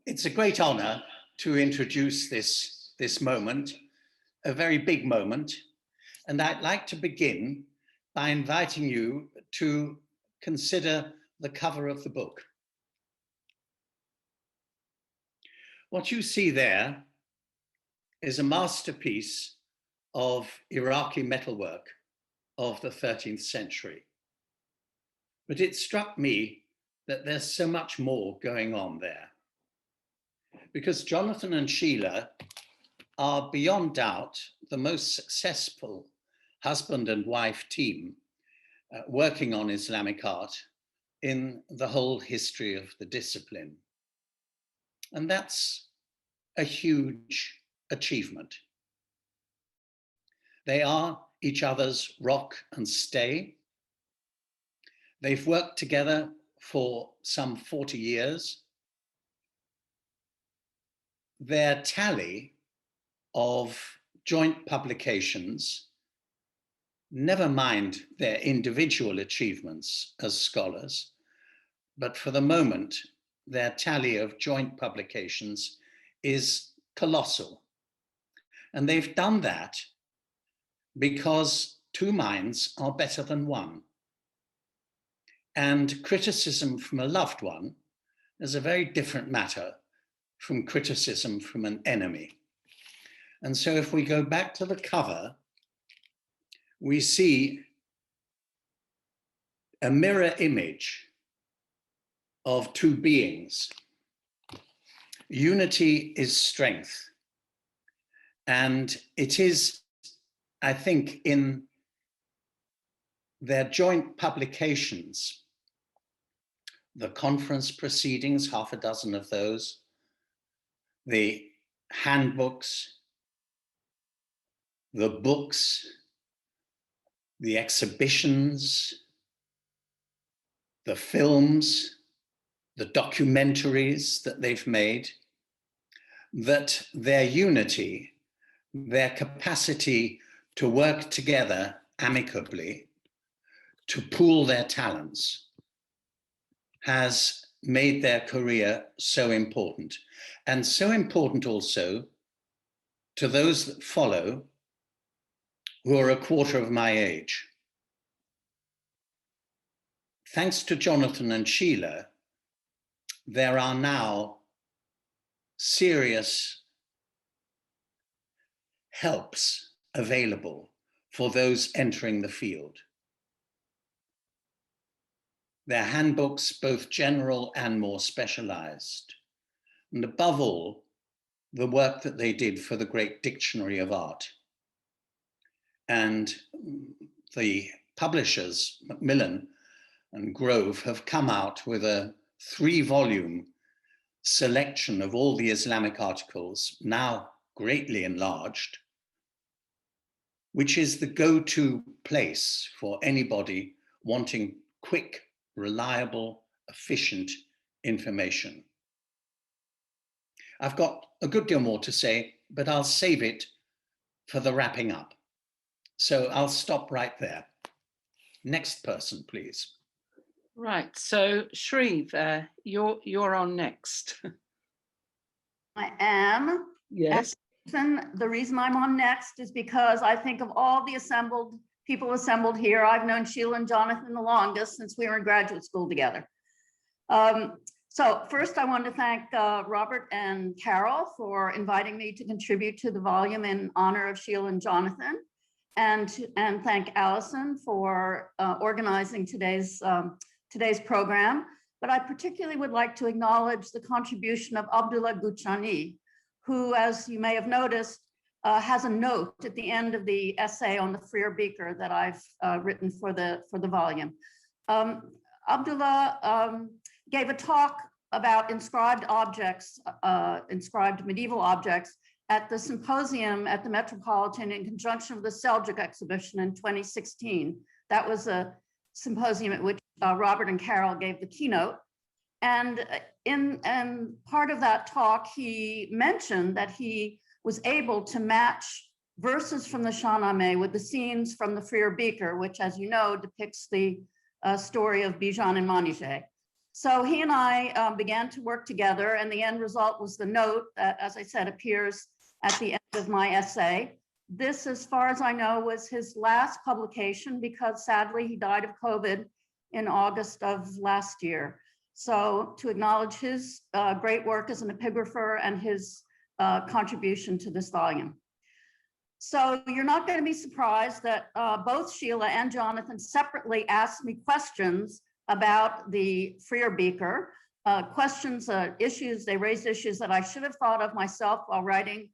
It's a great honor to introduce this moment, a very big moment. And I'd like to begin by inviting you to consider the cover of the book. What you see there is a masterpiece of Iraqi metalwork of the 13th century. But it struck me that there's so much more going on there. Because Jonathan and Sheila are beyond doubt the most successful husband and wife team working on Islamic art in the whole history of the discipline. And that's a huge achievement. They are each other's rock and stay. They've worked together for some 40 years. Their tally of joint publications, never mind their individual achievements as scholars, but for the moment, their tally of joint publications is colossal. And they've done that because two minds are better than one. And criticism from a loved one is a very different matter from criticism from an enemy. And so if we go back to the cover, we see a mirror image of two beings. Unity is strength. And it is, I think, in their joint publications, the conference proceedings, half a dozen of those, the handbooks, the books, the exhibitions, the films, the documentaries that they've made, that their unity, their capacity to work together amicably, to pool their talents, has made their career so important. And so important also to those that follow, who are a quarter of my age. Thanks to Jonathan and Sheila, there are now serious helps available for those entering the field. Their handbooks, both general and more specialized. And above all, the work that they did for the great dictionary of art. And the publishers, Macmillan and Grove, have come out with a 3-volume selection of all the Islamic articles, now greatly enlarged, which is the go-to place for anybody wanting quick, reliable, efficient information. I've got a good deal more to say, but I'll save it for the wrapping up. So I'll stop right there. Next person, please. Right, so Shreve, you're on next. I am. Yes. And the reason I'm on next is because I think of all the people assembled here. I've known Sheila and Jonathan the longest, since we were in graduate school together. So first I want to thank Robert and Carol for inviting me to contribute to the volume in honor of Sheila and Jonathan, and thank Allison for organizing today's program. But I particularly would like to acknowledge the contribution of Abdullah Guchani, who, as you may have noticed, has a note at the end of the essay on the Freer Beaker that I've written for the volume. Abdullah gave a talk about inscribed objects, inscribed medieval objects, at the symposium at the Metropolitan in conjunction with the Seljuk exhibition in 2016. That was a symposium at which Robert and Carol gave the keynote. And in part of that talk, he mentioned that he was able to match verses from the Shahnameh with the scenes from the Freer Beaker, which, as you know, depicts the story of Bijan and Manijeh. So he and I began to work together, and the end result was the note that, as I said, appears at the end of my essay. This, as far as I know, was his last publication because sadly he died of COVID in August of last year. So to acknowledge his great work as an epigrapher and his contribution to this volume. So you're not going to be surprised that both Sheila and Jonathan separately asked me questions about the Freer beaker, questions, issues, they raised issues that I should have thought of myself while writing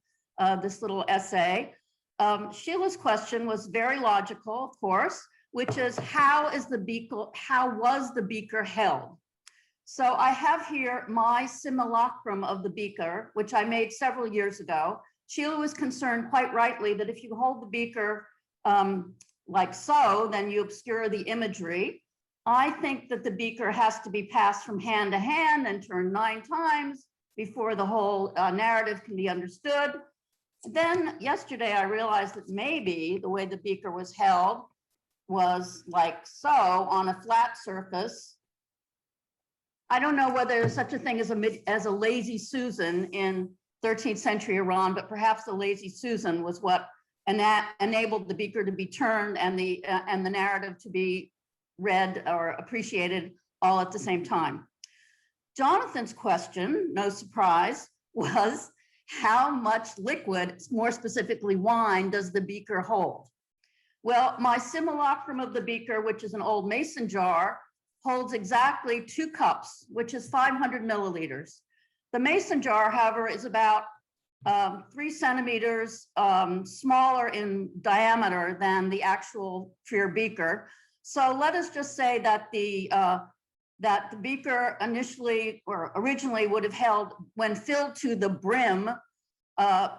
this little essay. Sheila's question was very logical, of course, which is how was the beaker held? So I have here my simulacrum of the beaker, which I made several years ago. Sheila was concerned quite rightly that if you hold the beaker like so, then you obscure the imagery. I think that the beaker has to be passed from hand to hand and turned 9 times before the whole narrative can be understood. Then yesterday I realized that maybe the way the beaker was held was like so on a flat surface. I don't know whether there's such a thing as a lazy Susan in 13th century Iran, but perhaps the lazy Susan was what enabled the beaker to be turned and the narrative to be read or appreciated all at the same time. Jonathan's question, no surprise, was how much liquid, more specifically wine, does the beaker hold? Well, my simulacrum of the beaker, which is an old mason jar, holds exactly 2 cups, which is 500 milliliters. The mason jar, however, is about 3 centimeters smaller in diameter than the actual Freer beaker. So let us just say that the beaker initially or originally would have held, when filled to the brim,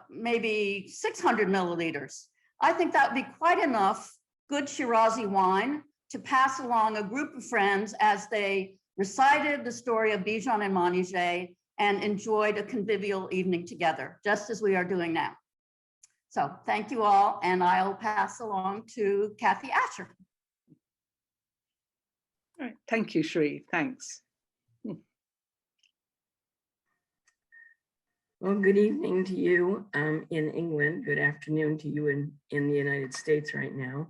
maybe 600 milliliters. I think that would be quite enough good Shirazi wine to pass along a group of friends as they recited the story of Bijan and Manijeh and enjoyed a convivial evening together, just as we are doing now. So thank you all, and I'll pass along to Kathy Asher. All right. Thank you, Shree. Thanks. Well, good evening to you in England. Good afternoon to you in the United States right now.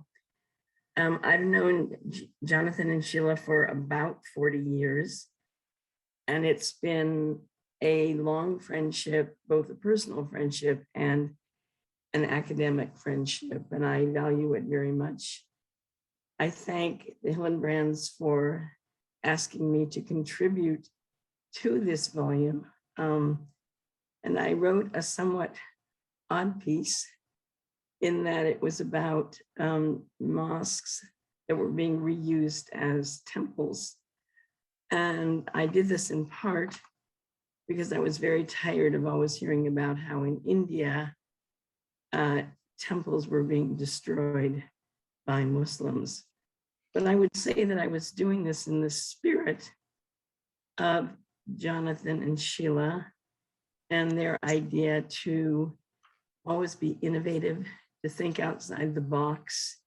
I've known Jonathan and Sheila for about 40 years, and it's been a long friendship, both a personal friendship and an academic friendship, and I value it very much. I thank the Hillenbrands for asking me to contribute to this volume. And I wrote a somewhat odd piece in that it was about mosques that were being reused as temples. And I did this in part because I was very tired of always hearing about how in India, temples were being destroyed by Muslims. But I would say that I was doing this in the spirit of Jonathan and Sheila and their idea to always be innovative, to think outside the box,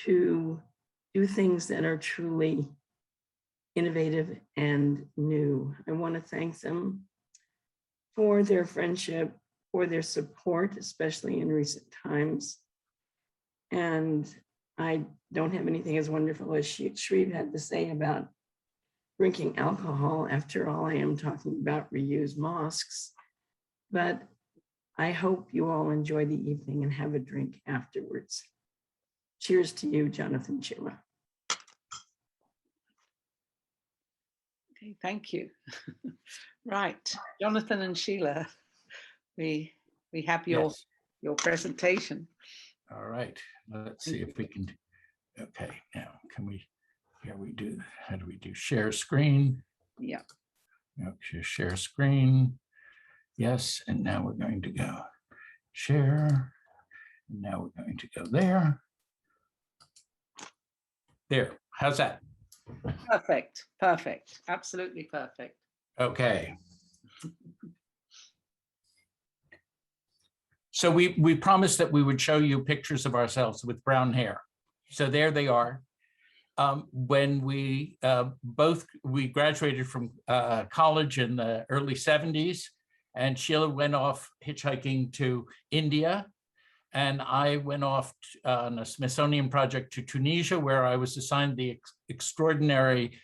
to do things that are truly innovative and new. I want to thank them for their friendship, for their support, especially in recent times. And I don't have anything as wonderful as Shreve had to say about drinking alcohol. After all, I am talking about reused mosques. But I hope you all enjoy the evening and have a drink afterwards. Cheers to you, Jonathan, Sheila. Okay, thank you. Right, Jonathan and Sheila, we have your presentation. All right, let's see if we can. Okay, now can we? Here we do. How do we do? Share screen. Yeah. Okay, share screen. Yes, and now we're going to go share. And now we're going to go there. There. How's that? Perfect. Perfect. Absolutely perfect. Okay. So we promised that we would show you pictures of ourselves with brown hair. So there they are. when we we graduated from college in the early 70s, and Sheila went off hitchhiking to India, and I went off on a Smithsonian project to Tunisia, where I was assigned the extraordinary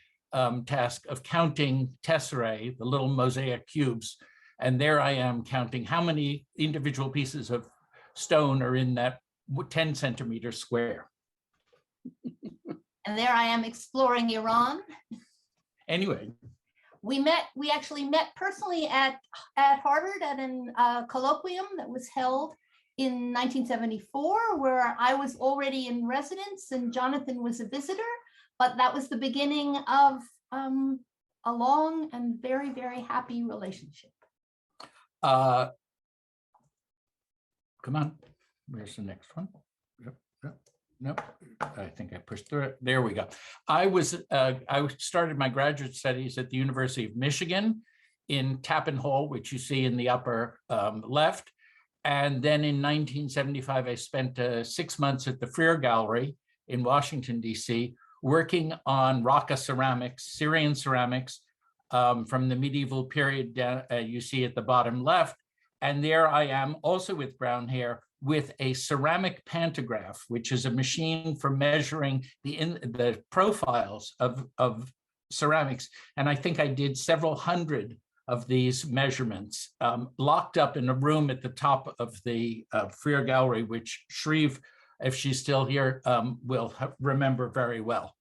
task of counting tesserae, the little mosaic cubes. And there I am counting how many individual pieces of stone are in that 10 centimeter square. And there I am exploring Iran. Anyway. We actually met personally at Harvard at a colloquium that was held in 1974, where I was already in residence and Jonathan was a visitor, but that was the beginning of a long and very, very happy relationship. Come on, where's the next one? No, I think I pushed through it. There we go. I started my graduate studies at the University of Michigan in Tappan Hall, which you see in the upper left. And then in 1975, I spent 6 months at the Freer Gallery in Washington, DC, working on Raqqa ceramics, Syrian ceramics from the medieval period you see at the bottom left. And there I am also with brown hair with a ceramic pantograph, which is a machine for measuring the profiles of ceramics. And I think I did several hundred of these measurements locked up in a room at the top of the Freer Gallery, which Shreve, if she's still here, will remember very well.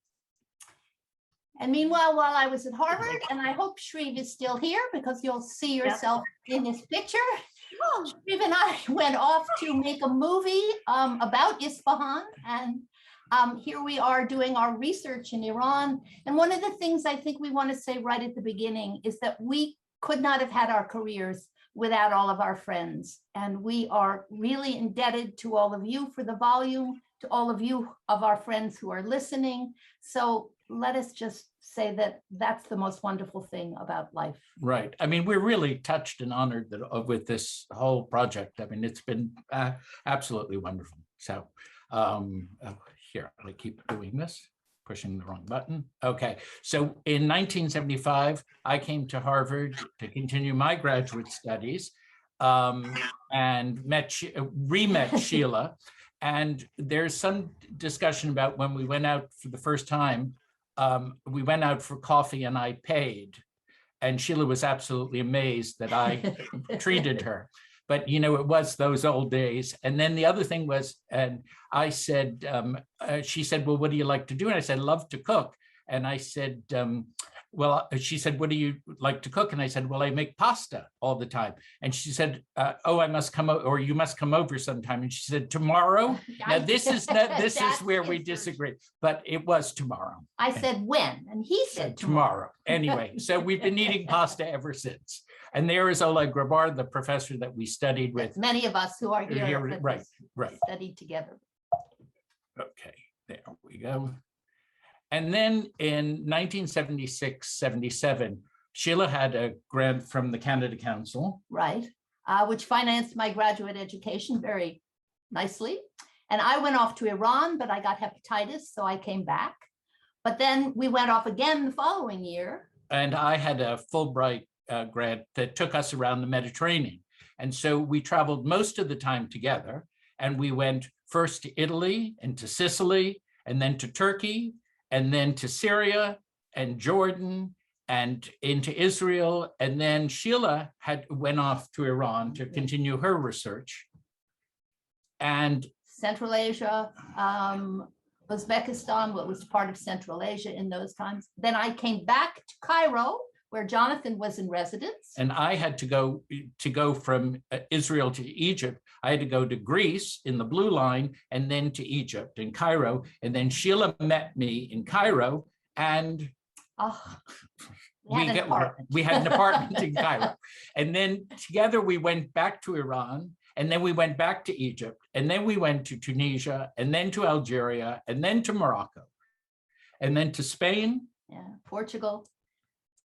And meanwhile, while I was at Harvard, and I hope Shreve is still here because you'll see yourself in this picture, Shreve and I went off to make a movie about Isfahan. And here we are doing our research in Iran. And one of the things I think we want to say right at the beginning is that we could not have had our careers without all of our friends. And we are really indebted to all of you for the volume, to all of you of our friends who are listening. So let us just say that that's the most wonderful thing about life. Right. I mean, we're really touched and honored that, with this whole project. I mean, it's been absolutely wonderful. So here, I keep doing this, pushing the wrong button. Okay, so in 1975, I came to Harvard to continue my graduate studies and re-met Sheila. And there's some discussion about when we went out for the first time, we went out for coffee and I paid. And Sheila was absolutely amazed that I treated her. But, you know, it was those old days. And then the other thing was, and I said, she said, well, what do you like to do? And I said, love to cook. And I said, well, she said, what do you like to cook? And I said, well, I make pasta all the time. And she said, oh, I must come over, or you must come over sometime. And she said, tomorrow? Now, this is where we disagree, but it was tomorrow. I said, when? And he said tomorrow. Anyway, so we've been eating pasta ever since. And there is Oleg Grabar, the professor that we studied with. Many of us who are here right. Studied together. Okay, there we go. And then in 1976-77, Sheila had a grant from the Canada Council. Right, which financed my graduate education very nicely. And I went off to Iran, but I got hepatitis, so I came back. But then we went off again the following year. And I had a Fulbright grant that took us around the Mediterranean. And so we traveled most of the time together. And we went first to Italy and to Sicily, and then to Turkey, and then to Syria and Jordan and into Israel. And then Sheila went off to Iran to continue her research. And Central Asia, Uzbekistan, what was part of Central Asia in those times. Then I came back to Cairo, where Jonathan was in residence. And I had to go from Israel to Egypt. I had to go to Greece in the blue line and then to Egypt in Cairo. And then Sheila met me in Cairo and we had an apartment in Cairo. And then together we went back to Iran, and then we went back to Egypt, and then we went to Tunisia, and then to Algeria, and then to Morocco, and then to Spain. Portugal,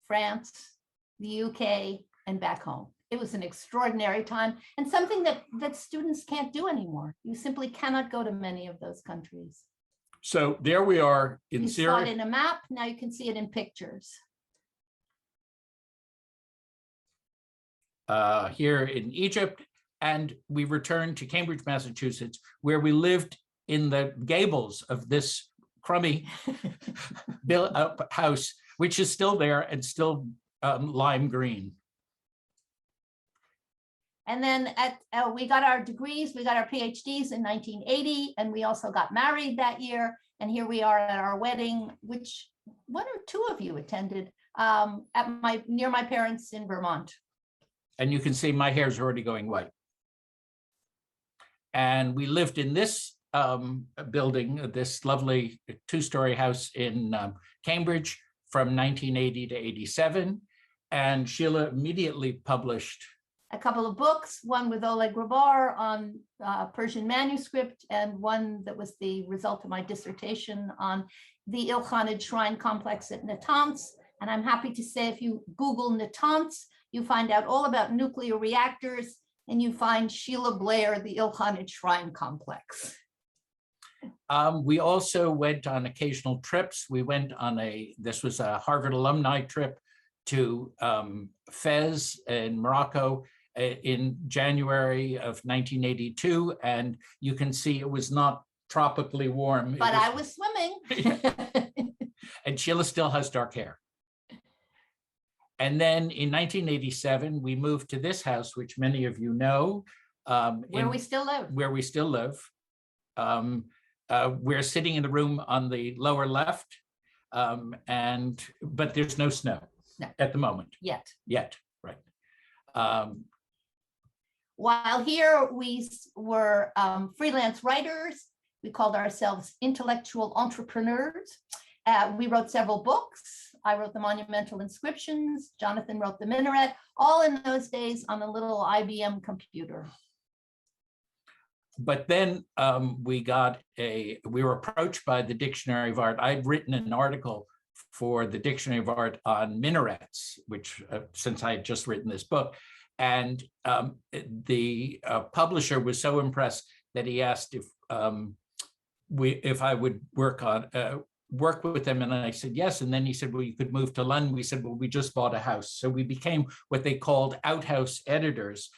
France, the UK, and back home. It was an extraordinary time and something that students can't do anymore. You simply cannot go to many of those countries. So there we are in You saw it Syria. in a map, now you can see it in pictures. Here in Egypt, and we returned to Cambridge, Massachusetts, where we lived in the gables of this crummy built up house, which is still there and still lime green. And then we got our degrees, we got our PhDs in 1980, and we also got married that year. And here we are at our wedding, which one or two of you attended near my parents in Vermont. And you can see my hair's already going white. And we lived in this building, this lovely two-story house in Cambridge from 1980 to 87. And Sheila immediately published A couple of books, one with Oleg Grabar on Persian manuscript, and one that was the result of my dissertation on the Ilkhanid shrine complex at Natanz. And I'm happy to say, if you Google Natanz, you find out all about nuclear reactors, and you find Sheila Blair, the Ilkhanid shrine complex. We also went on occasional trips. We went on this was a Harvard alumni trip to Fez in Morocco in January of 1982. And you can see it was not tropically warm. But I was swimming. And Sheila still has dark hair. And then in 1987, we moved to this house, which many of you know. Where we still live. Where we still live. We're sitting in the room on the lower left, but there's no snow at the moment. Yet, right. While here we were freelance writers, we called ourselves intellectual entrepreneurs. We wrote several books. I wrote the monumental inscriptions. Jonathan wrote the minaret, all in those days on a little IBM computer. But then we were approached by the Dictionary of Art. I'd written an article for the Dictionary of Art on minarets, which since I had just written this book, and the publisher was so impressed that he asked if I would work with them, and I said yes. And then he said, well, you could move to London. We said, well, we just bought a house, so we became what they called outhouse editors.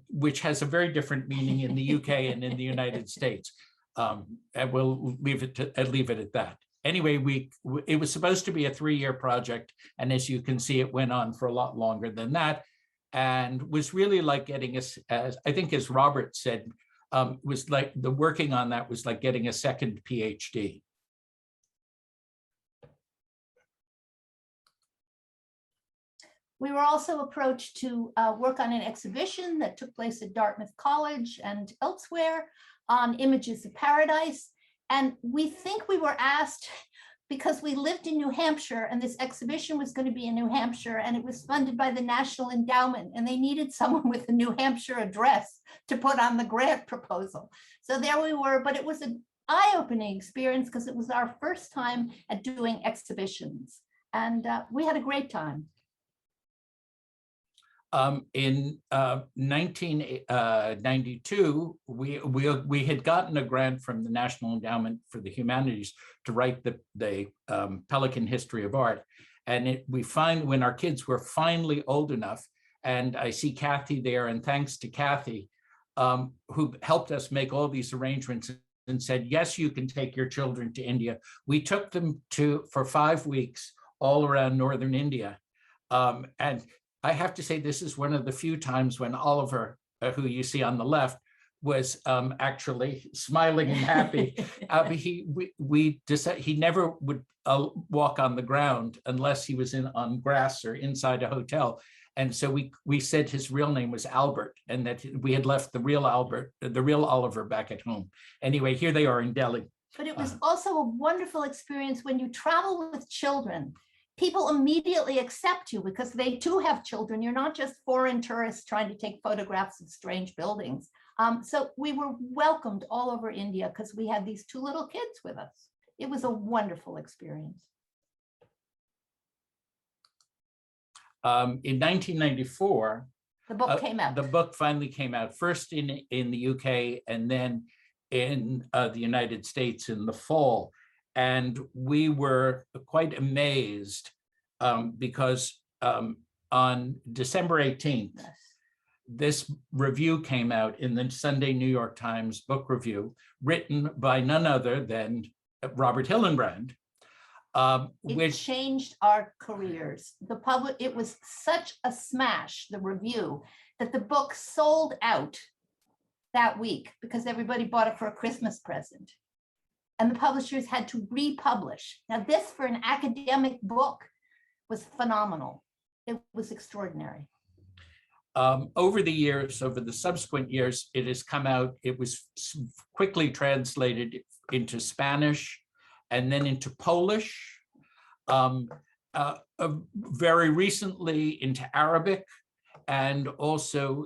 Which has a very different meaning in the UK and in the United States. And we'll leave it at that. Anyway, it was supposed to be a 3-year project. And as you can see, it went on for a lot longer than that, and was really like getting us, as I think as Robert said, was like the working on that was like getting a second PhD. We were also approached to work on an exhibition that took place at Dartmouth College and elsewhere on images of paradise. And we think we were asked because we lived in New Hampshire, and this exhibition was going to be in New Hampshire, and it was funded by the National Endowment, and they needed someone with a New Hampshire address to put on the grant proposal. So there we were, but it was an eye-opening experience because it was our first time at doing exhibitions, and we had a great time. In 1992, we had gotten a grant from the National Endowment for the Humanities to write the Pelican History of Art. And we find when our kids were finally old enough, and I see Kathy there, and thanks to Kathy, who helped us make all these arrangements and said, yes, you can take your children to India. We took them for 5 weeks all around northern India. And I have to say, this is one of the few times when Oliver, who you see on the left, was actually smiling and happy. We decided he never would walk on the ground unless he was on grass or inside a hotel. And so we said his real name was Albert, and that we had left the real Oliver back at home. Anyway, here they are in Delhi. But it was also a wonderful experience when you travel with children. People immediately accept you because they too have children. You're not just foreign tourists trying to take photographs of strange buildings. So we were welcomed all over India because we had these 2 little kids with us. It was a wonderful experience. In 1994, the book came out. The book finally came out, first in the UK and then in the United States in the fall. And we were quite amazed because on December 18th, this review came out in the Sunday New York Times book review, written by none other than Robert Hillenbrand. It changed our careers. It was such a smash, the review, that the book sold out that week because everybody bought it for a Christmas present. And the publishers had to republish. Now this, for an academic book, was phenomenal. It was extraordinary. Over the years, over the subsequent years, it has come out. It was quickly translated into Spanish and then into Polish, very recently into Arabic, and also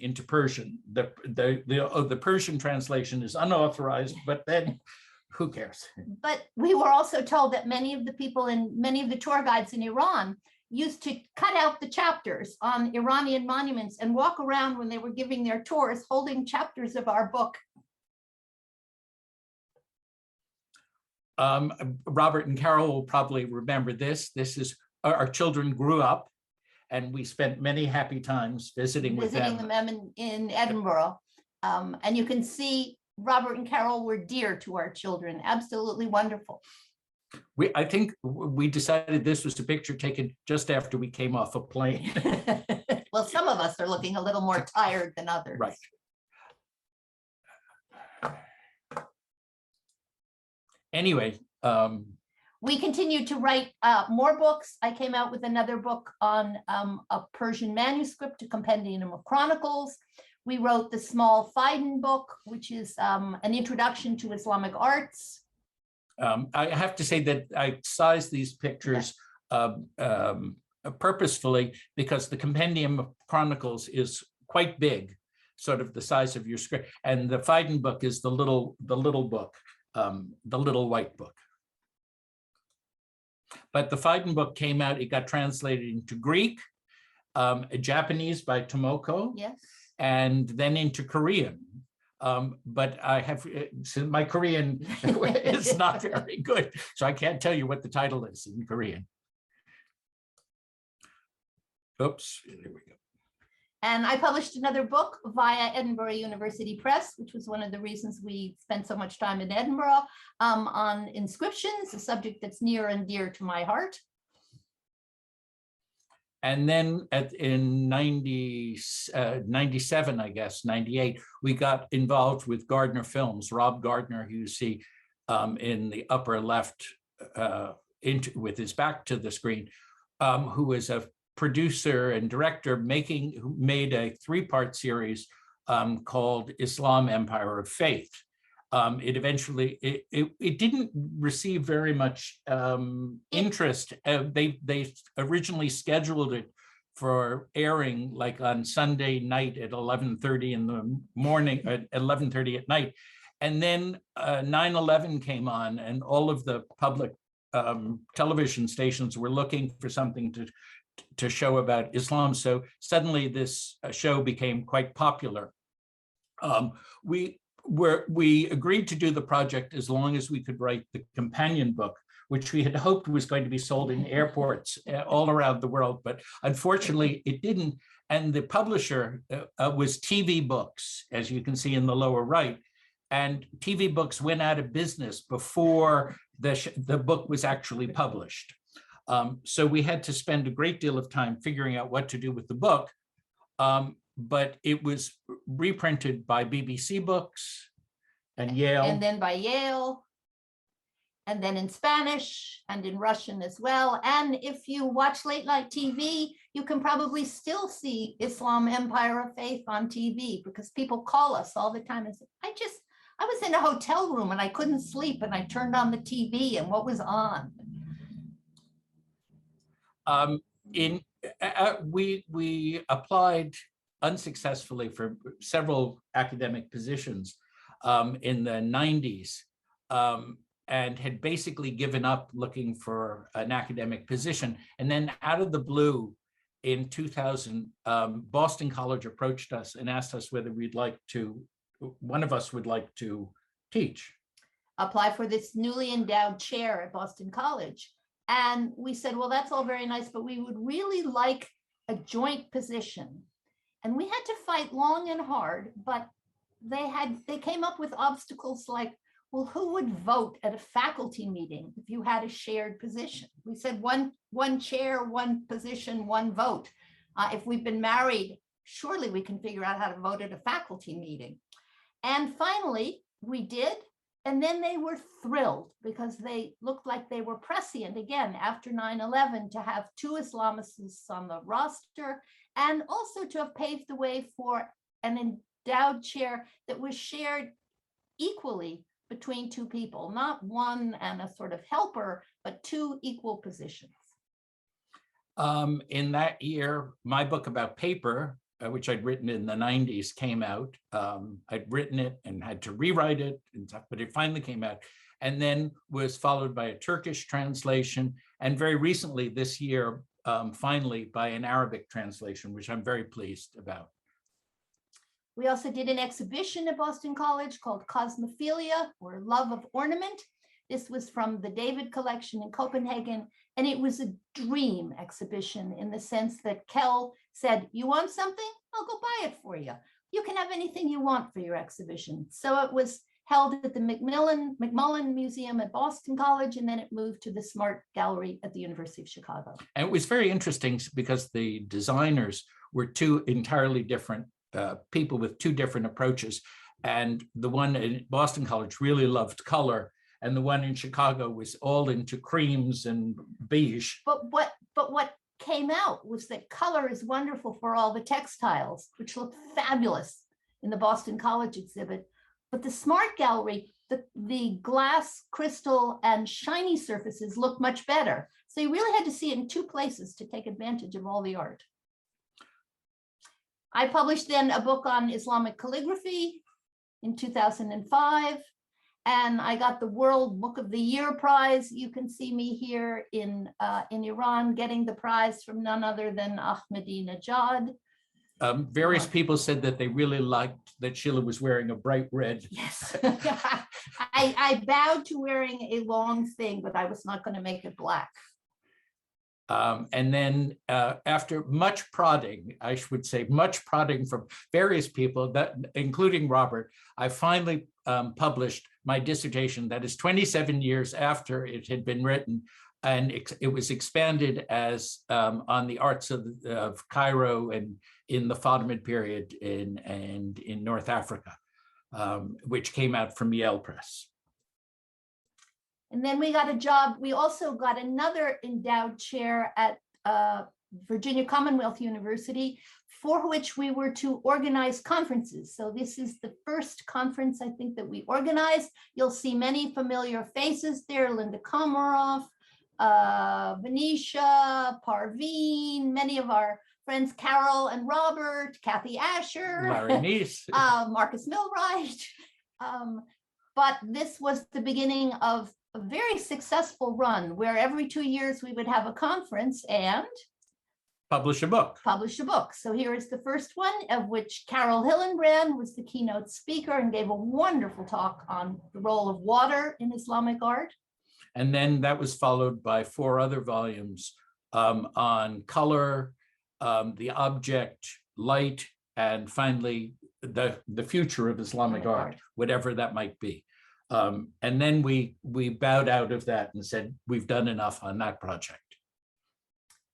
into Persian. The Persian translation is unauthorized, but then who cares? But we were also told that many of the people in many of the tour guides in Iran used to cut out the chapters on Iranian monuments and walk around when they were giving their tours holding chapters of our book. Robert and Carol will probably remember this. This is, our children grew up and we spent many happy times visiting them in Edinburgh. And you can see Robert and Carol were dear to our children, absolutely wonderful. I think we decided this was a picture taken just after we came off a plane. Well, some of us are looking a little more tired than others. Right. Anyway. We continued to write more books. I came out with another book on a Persian manuscript, a compendium of chronicles. We wrote the small Fiden book, which is an introduction to Islamic arts. I have to say that I sized these pictures purposefully because the compendium of chronicles is quite big, sort of the size of your screen, and the Fiden book is the little book, the little white book. But the Fiden book came out, it got translated into Greek, Japanese by Tomoko, yes, and then into Korean. But I have, so my Korean is not very good, so I can't tell you what the title is in Korean. Oops, there we go. And I published another book via Edinburgh University Press, which was one of the reasons we spent so much time in Edinburgh, on inscriptions, a subject that's near and dear to my heart. And then in 97, I guess, 98, we got involved with Gardner Films. Rob Gardner, who you see in the upper left with his back to the screen, who is a producer and director who made a 3-part series called Islam Empire of Faith. It eventually, it didn't receive very much interest. They originally scheduled it for airing like on Sunday night at 11:30 in the morning, at 11:30 at night. And then 9/11 came on and all of the public television stations were looking for something to show about Islam. So suddenly this show became quite popular. We agreed to do the project as long as we could write the companion book, which we had hoped was going to be sold in airports all around the world, but unfortunately it didn't. And the publisher was TV Books, as you can see in the lower right. And TV Books went out of business before the book was actually published. So we had to spend a great deal of time figuring out what to do with the book. But it was reprinted by BBC Books and Yale. And then by Yale, and then in Spanish and in Russian as well. And if you watch late night TV, you can probably still see Islam Empire of Faith on TV because people call us all the time and say, I was in a hotel room and I couldn't sleep and I turned on the TV and what was on? We applied unsuccessfully for several academic positions in the 90s and had basically given up looking for an academic position. And then out of the blue in 2000, Boston College approached us and asked us whether one of us would like to teach. Apply for this newly endowed chair at Boston College. And we said, well, that's all very nice, but we would really like a joint position. And we had to fight long and hard, but they came up with obstacles like, well, who would vote at a faculty meeting if you had a shared position? We said one chair, one position, one vote. If we've been married, surely we can figure out how to vote at a faculty meeting. And finally, we did. And then they were thrilled because they looked like they were prescient again after 9/11 to have 2 Islamists on the roster, and also to have paved the way for an endowed chair that was shared equally between 2 people, not one and a sort of helper, but 2 equal positions. In that year, my book about paper, which I'd written in the 90s, came out. I'd written it and had to rewrite it, and stuff, but it finally came out, and then was followed by a Turkish translation, and very recently this year, finally by an Arabic translation, which I'm very pleased about. We also did an exhibition at Boston College called Cosmophilia, or Love of Ornament. This was from the David collection in Copenhagen, and it was a dream exhibition in the sense that Kell said, you want something? I'll go buy it for you. You can have anything you want for your exhibition. So it was held at the McMullen Museum at Boston College, and then it moved to the Smart Gallery at the University of Chicago. And it was very interesting because the designers were 2 entirely different people with 2 different approaches. And the one in Boston College really loved color, and the one in Chicago was all into creams and beige. But what came out was that color is wonderful for all the textiles, which look fabulous in the Boston College exhibit. But the Smart Gallery, the glass, crystal, and shiny surfaces look much better. So you really had to see it in 2 places to take advantage of all the art. I published then a book on Islamic calligraphy in 2005. And I got the World Book of the Year prize. You can see me here in Iran getting the prize from none other than Ahmadinejad. Various people said that they really liked that Sheila was wearing a bright red. Yes, I bowed to wearing a long thing, but I was not going to make it black. And then after much prodding, I would say much prodding from various people, that including Robert, I finally published my dissertation that is 27 years after it had been written, and it was expanded as on the arts of Cairo and in the Fatimid period and in North Africa, which came out from Yale Press. And then we got a job. We also got another endowed chair at Virginia Commonwealth University, for which we were to organize conferences. So this is the first conference I think that we organized. You'll see many familiar faces there: Linda Komaroff, Venetia, Parveen, many of our friends, Carol and Robert, Kathy Asher, Larry Neese, Marcus Milwright. But this was the beginning of a very successful run where every 2 years we would have a conference and publish a book. So here is the first one, of which Carol Hillenbrand was the keynote speaker and gave a wonderful talk on the role of water in Islamic art. And then that was followed by 4 other volumes on color, the object, light, and finally the future of Islamic art, whatever that might be. And then we bowed out of that and said, we've done enough on that project.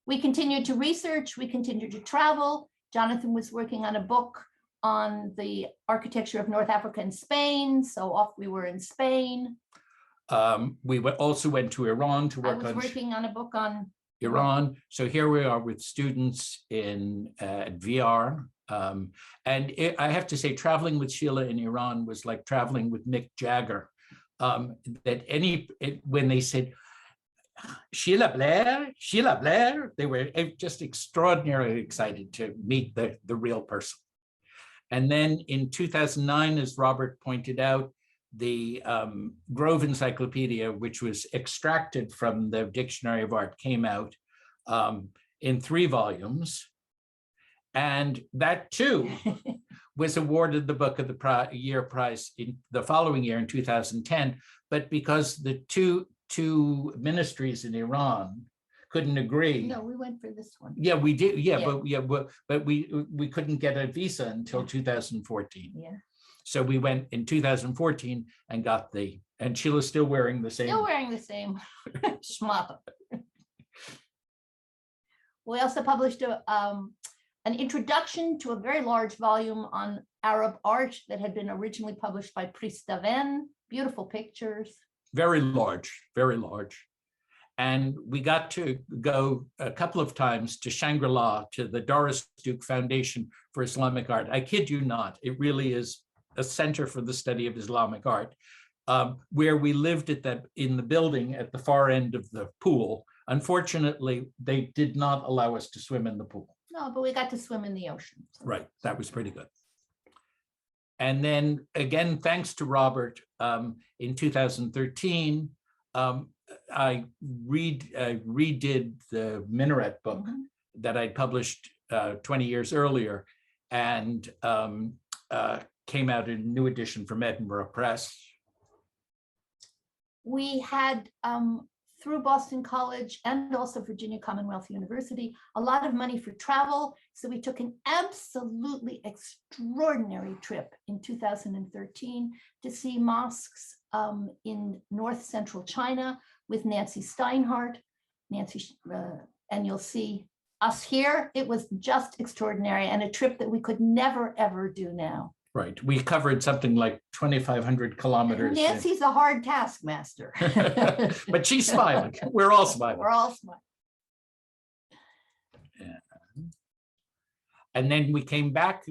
We continued to research, we continued to travel. Jonathan was working on a book on the architecture of North Africa and Spain, so off we were in Spain. We also went to Iran to work on. I was working on a book on Iran. So here we are with students in VR. I have to say, traveling with Sheila in Iran was like traveling with Mick Jagger. When they said, Sheila Blair, they were just extraordinarily excited to meet the real person. And then in 2009, as Robert pointed out, the Grove Encyclopedia, which was extracted from the Dictionary of Art, came out in 3 volumes. And that too was awarded the Book of the Year prize in the following year in 2010, but because the two ministries in Iran couldn't agree. No, we went for this one. Yeah, we did. Yeah, Yeah. but we couldn't get a visa until 2014. Yeah. So we went in 2014 and got and Sheila's still wearing the same. Still wearing the same schmuck. We also published an introduction to a very large volume on Arab art that had been originally published by Pristaven. Beautiful pictures. Very large, very large. And we got to go a couple of times to Shangri-La, to the Doris Duke Foundation for Islamic Art. I kid you not, it really is a center for the study of Islamic art, where we lived in the building at the far end of the pool. Unfortunately, they did not allow us to swim in the pool. No, but we got to swim in the ocean. So. Right, that was pretty good. And then again, thanks to Robert, in 2013, I redid the Minaret book that I published 20 years earlier, and came out in a new edition from Edinburgh Press. We had, through Boston College and also Virginia Commonwealth University, a lot of money for travel. So we took an absolutely extraordinary trip in 2013 to see mosques in north central China with Nancy Steinhardt. And you'll see us here. It was just extraordinary, and a trip that we could never, ever do now. Right, we covered something like 2,500 kilometers. Nancy's a hard taskmaster. But she's smiling. We're all smiling. We're all smiling. And then we came back.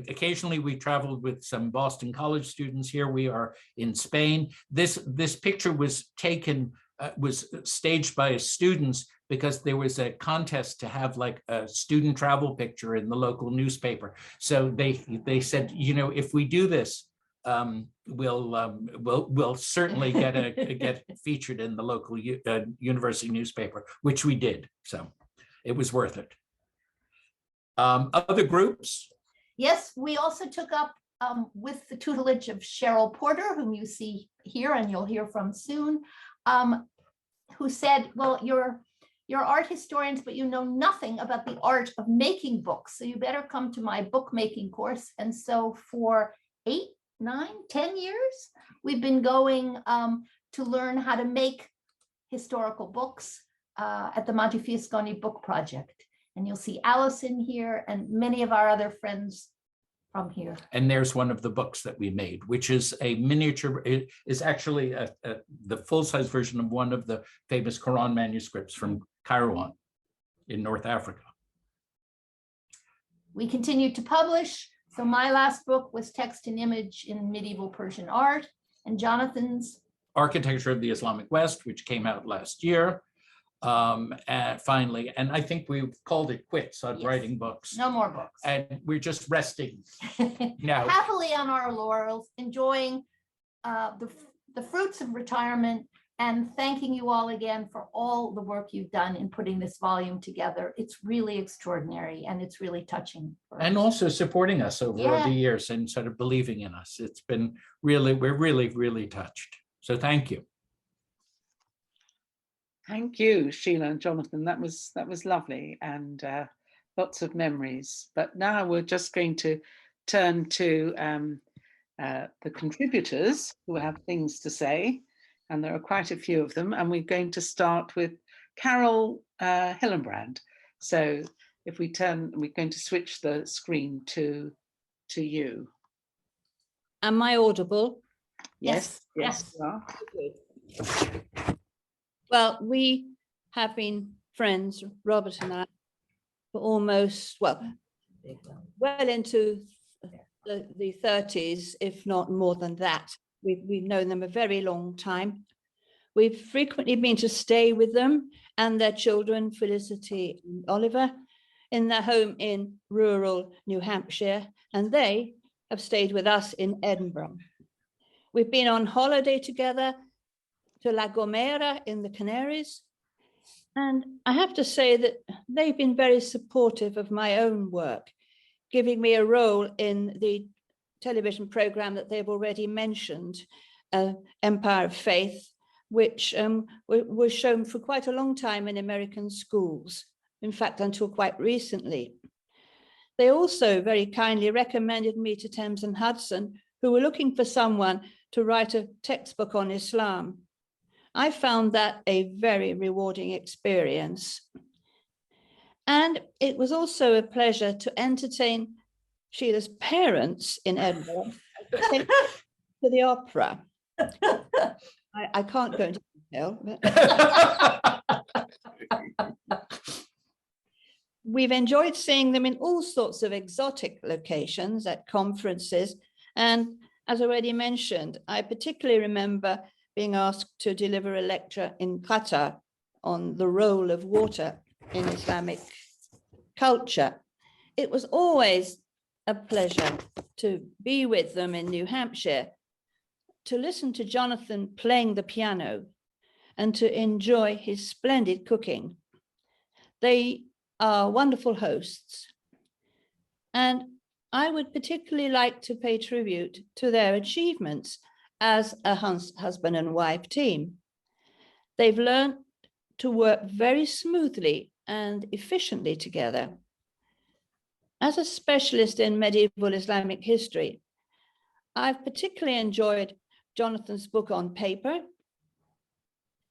Occasionally we traveled with some Boston College students. Here we are in Spain. This picture was taken, was staged by students because there was a contest to have like a student travel picture in the local newspaper. So they said, you know, if we do this, we'll certainly get featured in the local university newspaper, which we did. So it was worth it. Other groups? Yes, we also took up with the tutelage of Cheryl Porter, whom you see here and you'll hear from soon, who said, well, you're art historians, but you know nothing about the art of making books. So you better come to my bookmaking course. And so for 8, 9, 10 years, we've been going to learn how to make historical books at the Maggi Fiasconi Book Project. And you'll see Allison here and many of our other friends from here. And there's one of the books that we made, which is a miniature. It is actually the full-size version of one of the famous Quran manuscripts from Kairouan in North Africa. We continued to publish. So my last book was Text and Image in Medieval Persian Art, and Jonathan's Architecture of the Islamic West, which came out last year. Finally, and I think we've called it quits on writing books. No more books. And we're just resting now. Happily on our laurels, enjoying the fruits of retirement, and thanking you all again for all the work you've done in putting this volume together. It's really extraordinary and it's really touching. And also supporting us over all the years and sort of believing in us. It's been really, we're really, really touched. So thank you. Thank you, Sheila and Jonathan. That was lovely, and lots of memories. But now we're just going to turn to the contributors who have things to say, and there are quite a few of them. And we're going to start with Carol Hillenbrand. So if we turn, we're going to switch the screen to you. Am I audible? Yes. You are. Well, we have been friends, Robert and I, for almost, well into the 30s, if not more than that. We've known them a very long time. We've frequently been to stay with them and their children, Felicity and Oliver, in their home in rural New Hampshire, and they have stayed with us in Edinburgh. We've been on holiday together to La Gomera in the Canaries. And I have to say that they've been very supportive of my own work, giving me a role in the television program that they've already mentioned, Empire of Faith, which was shown for quite a long time in American schools, in fact, until quite recently. They also very kindly recommended me to Thames and Hudson, who were looking for someone to write a textbook on Islam. I found that a very rewarding experience. And it was also a pleasure to entertain Sheila's parents in Edinburgh to take to the opera. I can't go into detail. We've enjoyed seeing them in all sorts of exotic locations at conferences. And as already mentioned, I particularly remember being asked to deliver a lecture in Qatar on the role of water in Islamic culture. It was always a pleasure to be with them in New Hampshire, to listen to Jonathan playing the piano and to enjoy his splendid cooking. They are wonderful hosts. And I would particularly like to pay tribute to their achievements as a husband and wife team. They've learned to work very smoothly and efficiently together. As a specialist in medieval Islamic history, I've particularly enjoyed Jonathan's book on paper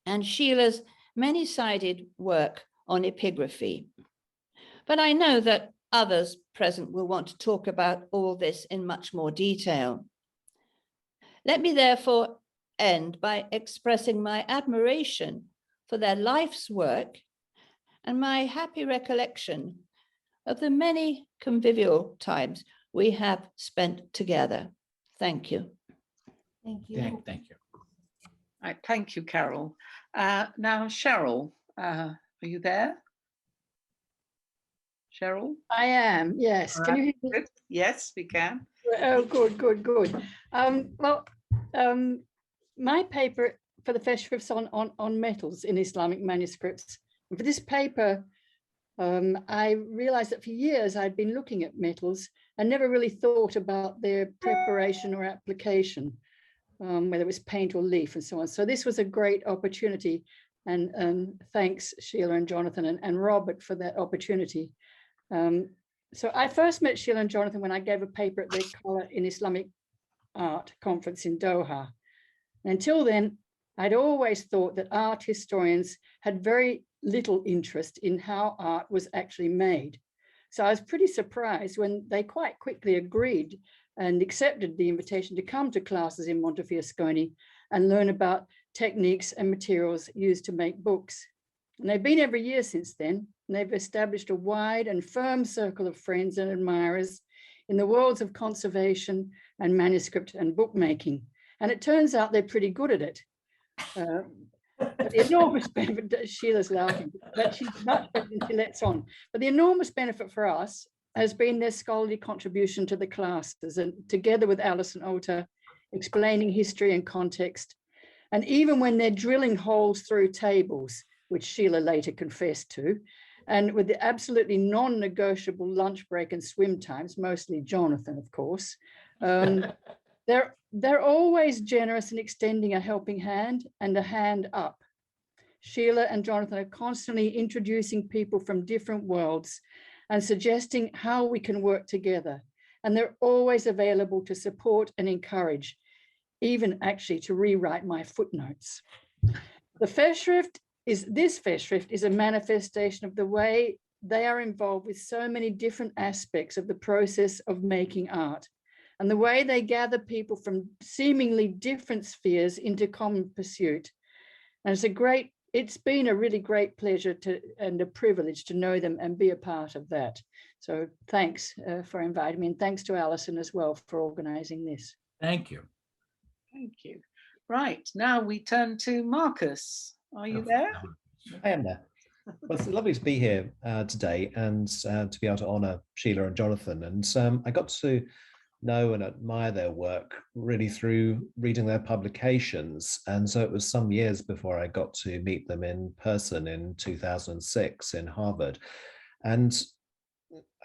and Sheila's many-sided work on epigraphy. But I know that others present will want to talk about all this in much more detail. Let me therefore end by expressing my admiration for their life's work and my happy recollection of the many convivial times we have spent together. Thank you. Thank Yeah, you. thank you. Right, thank you, Carol. Now, Cheryl, are you there? Cheryl? I am, yes. Can you hear me? Good. Yes, we can. Oh, good. My paper for the Festschrifts on metals in Islamic manuscripts. And for this paper, I realized that for years I'd been looking at metals and never really thought about their preparation or application, whether it was paint or leaf and so on. So this was a great opportunity. And thanks, Sheila and Jonathan and Robert for that opportunity. So I first met Sheila and Jonathan when I gave a paper at the Color in Islamic Art conference in Doha. And until then, I'd always thought that art historians had very little interest in how art was actually made. So I was pretty surprised when they quite quickly agreed and accepted the invitation to come to classes in Montefiascone and learn about techniques and materials used to make books. And they've been every year since then, and they've established a wide and firm circle of friends and admirers in the worlds of conservation and manuscript and bookmaking. And it turns out they're pretty good at it. But the enormous benefit, Sheila's laughing, but she's much better than she lets on. But the enormous benefit for us has been their scholarly contribution to the classes, and together with Alison Alter, explaining history and context. And even when they're drilling holes through tables, which Sheila later confessed to, and with the absolutely non-negotiable lunch break and swim times, mostly Jonathan, of course, they're always generous in extending a helping hand and a hand up. Sheila and Jonathan are constantly introducing people from different worlds and suggesting how we can work together. And they're always available to support and encourage, even actually to rewrite my footnotes. This Festschrift is a manifestation of the way they are involved with so many different aspects of the process of making art, and the way they gather people from seemingly different spheres into common pursuit. And it's been a really great pleasure and a privilege to know them and be a part of that. So thanks for inviting me, and thanks to Alison as well for organizing this. Thank you. Thank you. Right, now we turn to Marcus. Are you there? I am there. Well, it's lovely to be here today and to be able to honour Sheila and Jonathan. And I got to know and admire their work really through reading their publications. And so it was some years before I got to meet them in person in 2006 in Harvard. And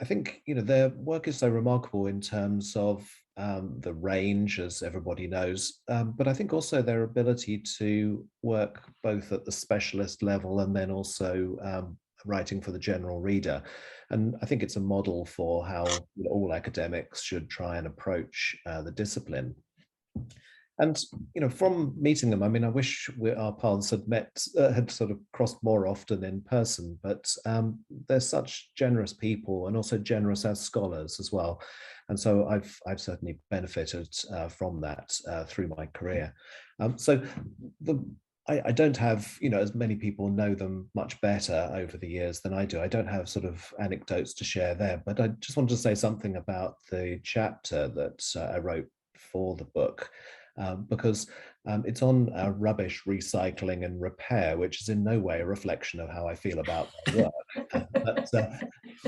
I think, their work is so remarkable in terms of the range, as everybody knows, but I think also their ability to work both at the specialist level and then also writing for the general reader. And I think it's a model for how all academics should try and approach the discipline. And from meeting them, I mean, I wish our paths had met, had sort of crossed more often in person. But they're such generous people, and also generous as scholars as well. And so I've certainly benefited from that through my career. I don't have, as many people know them much better over the years than I do. I don't have sort of anecdotes to share there, but I just wanted to say something about the chapter that I wrote for the book. Because it's on rubbish recycling and repair, which is in no way a reflection of how I feel about my work.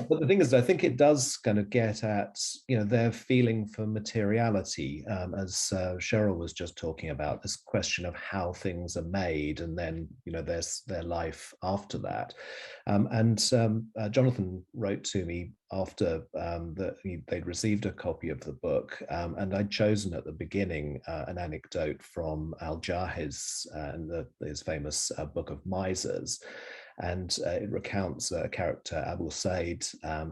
But the thing is, I think it does kind of get at their feeling for materiality, as Cheryl was just talking about, this question of how things are made, and then their life after that. Jonathan wrote to me after they'd received a copy of the book, and I'd chosen at the beginning an anecdote from Al-Jahiz and his famous Book of Misers. And it recounts a character, Abu Said,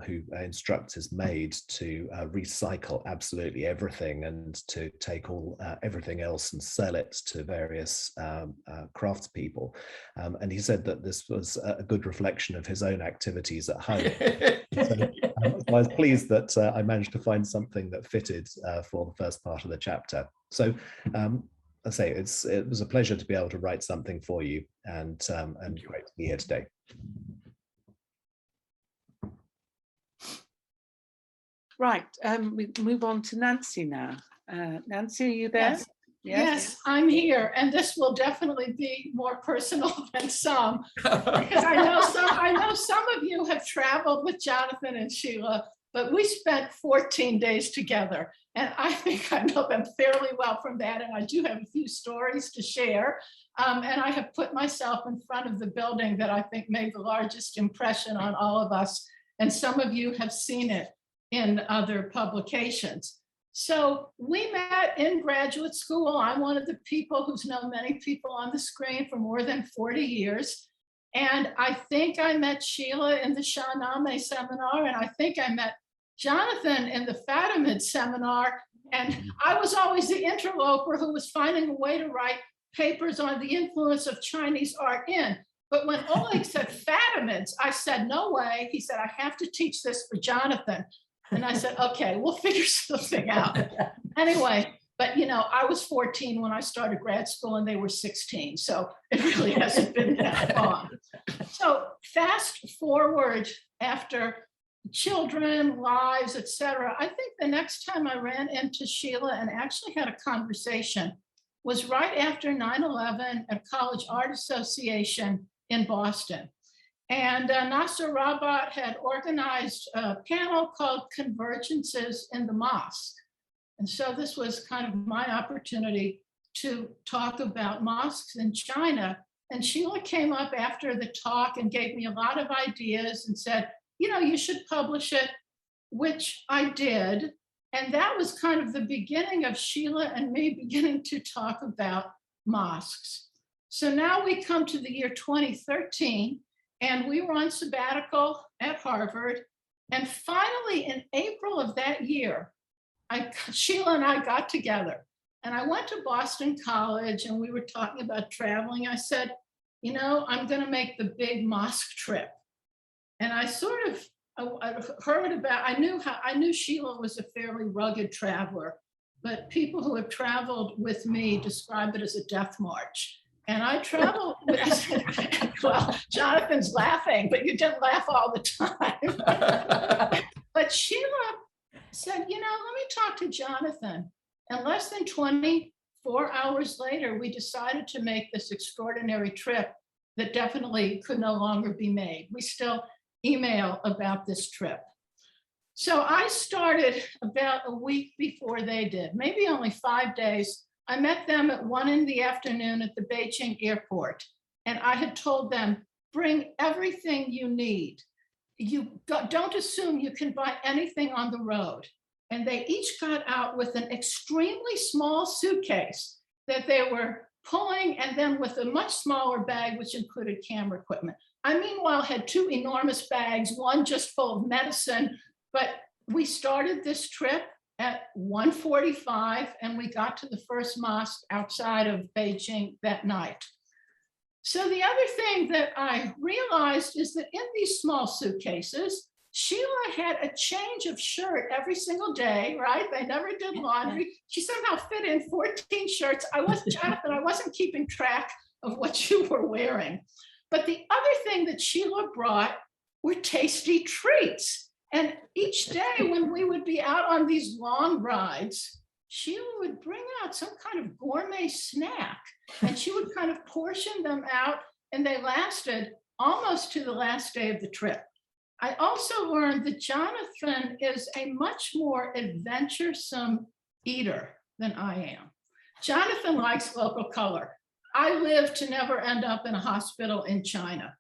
who instructs his maid to recycle absolutely everything and to take everything else and sell it to various craftspeople. And he said that this was a good reflection of his own activities at home. So I was pleased that I managed to find something that fitted for the first part of the chapter. So I say it was a pleasure to be able to write something for you, and great to be here today. Right, we move on to Nancy now. Nancy, are you there? Yes. Yes, I'm here, and this will definitely be more personal than some, because I know some of you have traveled with Jonathan and Sheila, but we spent 14 days together, and I think I know them fairly well from that, and I do have a few stories to share, and I have put myself in front of the building that I think made the largest impression on all of us, and some of you have seen it in other publications. So we met in graduate school. I'm one of the people who's known many people on the screen for more than 40 years. And I think I met Sheila in the Shahnameh seminar, and I think I met Jonathan in the Fatimid seminar. And I was always the interloper who was finding a way to write papers on the influence of Chinese art in. But when Oleg said Fatimids, I said, no way. He said, I have to teach this for Jonathan. And I said, okay, we'll figure something out. Anyway, but I was 14 when I started grad school and they were 16. So it really hasn't been that long. So fast forward after children, lives, etc. I think the next time I ran into Sheila and actually had a conversation was right after 9/11 at College Art Association in Boston. And Nasser Rabat had organized a panel called Convergences in the Mosque. And so this was kind of my opportunity to talk about mosques in China. And Sheila came up after the talk and gave me a lot of ideas and said, you should publish it, which I did. And that was kind of the beginning of Sheila and me beginning to talk about mosques. So now we come to the year 2013. And we were on sabbatical at Harvard. And finally, in April of that year, Sheila and I got together. And I went to Boston College and we were talking about traveling. I said, I'm going to make the big mosque trip. And I sort of heard about, I knew Sheila was a fairly rugged traveler, but people who have traveled with me describe it as a death march. And I traveled with, well, Jonathan's laughing, but you didn't laugh all the time. But Sheila said, let me talk to Jonathan. And less than 24 hours later, we decided to make this extraordinary trip that definitely could no longer be made. We still email about this trip. So I started about a week before they did, maybe only 5 days. I met them at 1 p.m. at the Beijing airport. And I had told them, bring everything you need. You don't assume you can buy anything on the road. and they each got out with an extremely small suitcase that they were pulling, and then with a much smaller bag, which included camera equipment. I meanwhile had two enormous bags, one just full of medicine, but we started this trip at 1:45 and we got to the first mosque outside of Beijing that night. So the other thing that I realized is that in these small suitcases, Sheila had a change of shirt every single day, right? They never did laundry. She somehow fit in 14 shirts. Jonathan, I wasn't keeping track of what you were wearing. But the other thing that Sheila brought were tasty treats. And each day when we would be out on these long rides, Sheila would bring out some kind of gourmet snack and she would kind of portion them out, and they lasted almost to the last day of the trip. I also learned that Jonathan is a much more adventuresome eater than I am. Jonathan likes local color. I live to never end up in a hospital in China.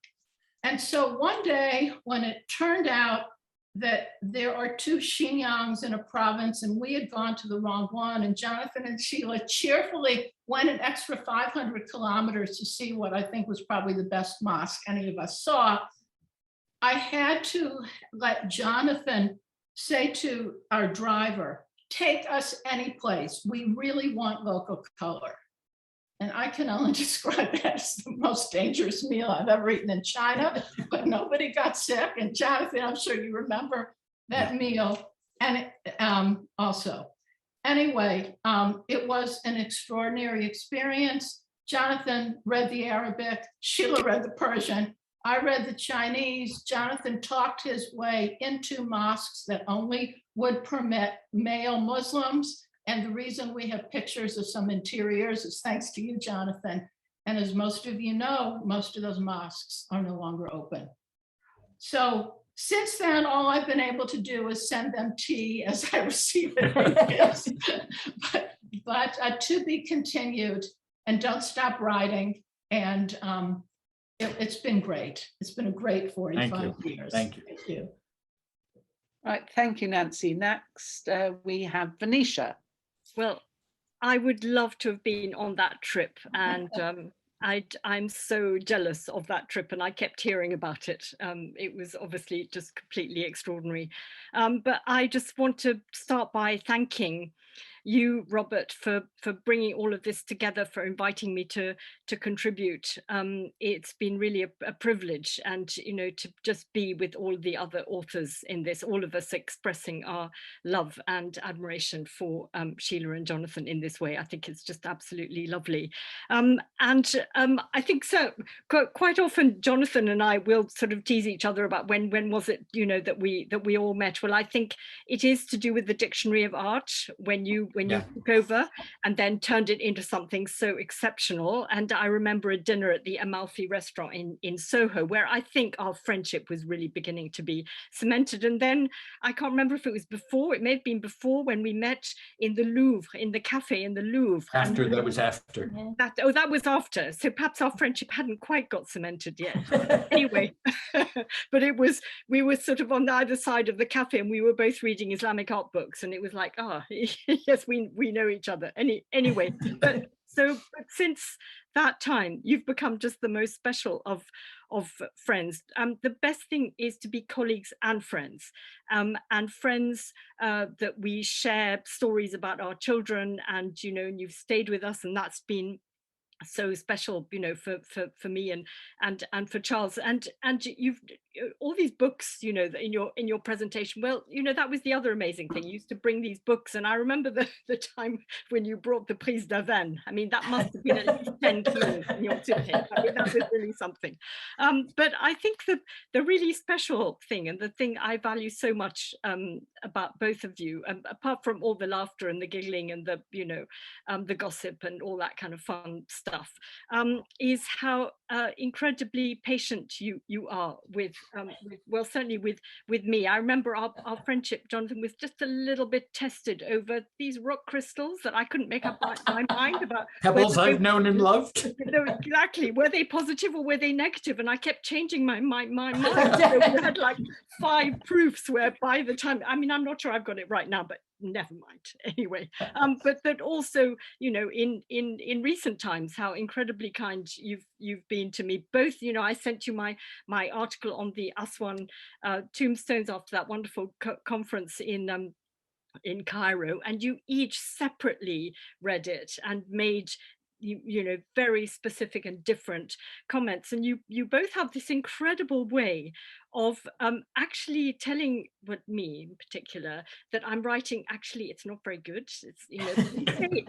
And so one day when it turned out that there are two Xinjiangs in a province and we had gone to the wrong one, and Jonathan and Sheila cheerfully went an extra 500 kilometers to see what I think was probably the best mosque any of us saw, I had to let Jonathan say to our driver, take us any place. We really want local color. And I can only describe that as the most dangerous meal I've ever eaten in China, but nobody got sick. And Jonathan, I'm sure you remember that meal. And also, anyway, it was an extraordinary experience. Jonathan read the Arabic, Sheila read the Persian, I read the Chinese. Jonathan talked his way into mosques that only would permit male Muslims. And the reason we have pictures of some interiors is thanks to you, Jonathan. And as most of you know, most of those mosques are no longer open. So since then, all I've been able to do is send them tea as I receive it. but to be continued, and don't stop writing. And it's been great. It's been a great 45 years. Thank you. Thank you. Right, thank you, Nancy. Next, we have Venetia. Well, I would love to have been on that trip, and I'm so jealous of that trip, and I kept hearing about it. It was obviously just completely extraordinary. But I just want to start by thanking you, Robert, for bringing all of this together, for inviting me to contribute. It's been really a privilege, and to just be with all the other authors in this, all of us expressing our love and admiration for Sheila and Jonathan in this way. I think it's just absolutely lovely. I think so. Quite often, Jonathan and I will sort of tease each other about when was it, that we all met. Well, I think it is to do with the Dictionary of Art, when you took over and then turned it into something so exceptional. And I remember a dinner at the Amalfi restaurant in Soho, where I think our friendship was really beginning to be cemented. And then I can't remember if it was before, it may have been before, when we met in the Louvre, in the cafe in the Louvre. After, that was after. That was after. So perhaps our friendship hadn't quite got cemented yet. Anyway, but we were sort of on either side of the cafe, and we were both reading Islamic art books, and it was like, yes, we know each other. Anyway, but since that time, you've become just the most special of friends. The best thing is to be colleagues and friends, and friends that we share stories about our children, and you've stayed with us, and that's been so special, for me and for Charles, and you've all these books, in your presentation. Well, that was the other amazing thing. You used to bring these books, and I remember the time when you brought the Prise d'Aven. I mean, that must have been at least 10 kilos in your suitcase. I mean, that was really something. But I think the really special thing, and the thing I value so much about both of you, apart from all the laughter and the giggling and the gossip and all that kind of fun stuff, is how incredibly patient you are with well, certainly with me. I remember our friendship, Jonathan, was just a little bit tested over these rock crystals that I couldn't make up my mind about. Pebbles I've known and loved. Exactly. Were they positive or were they negative? And I kept changing my mind. So we had like 5 proofs where by the time, I mean, I'm not sure I've got it right now, but never mind. Anyway, but also, you know, in recent times, how incredibly kind you've been to me. Both, you know, I sent you my article on the Aswan tombstones after that wonderful conference in Cairo, and you each separately read it and made you know, very specific and different comments, and you both have this incredible way of actually telling me in particular that I'm writing, actually it's not very good. It's, you know,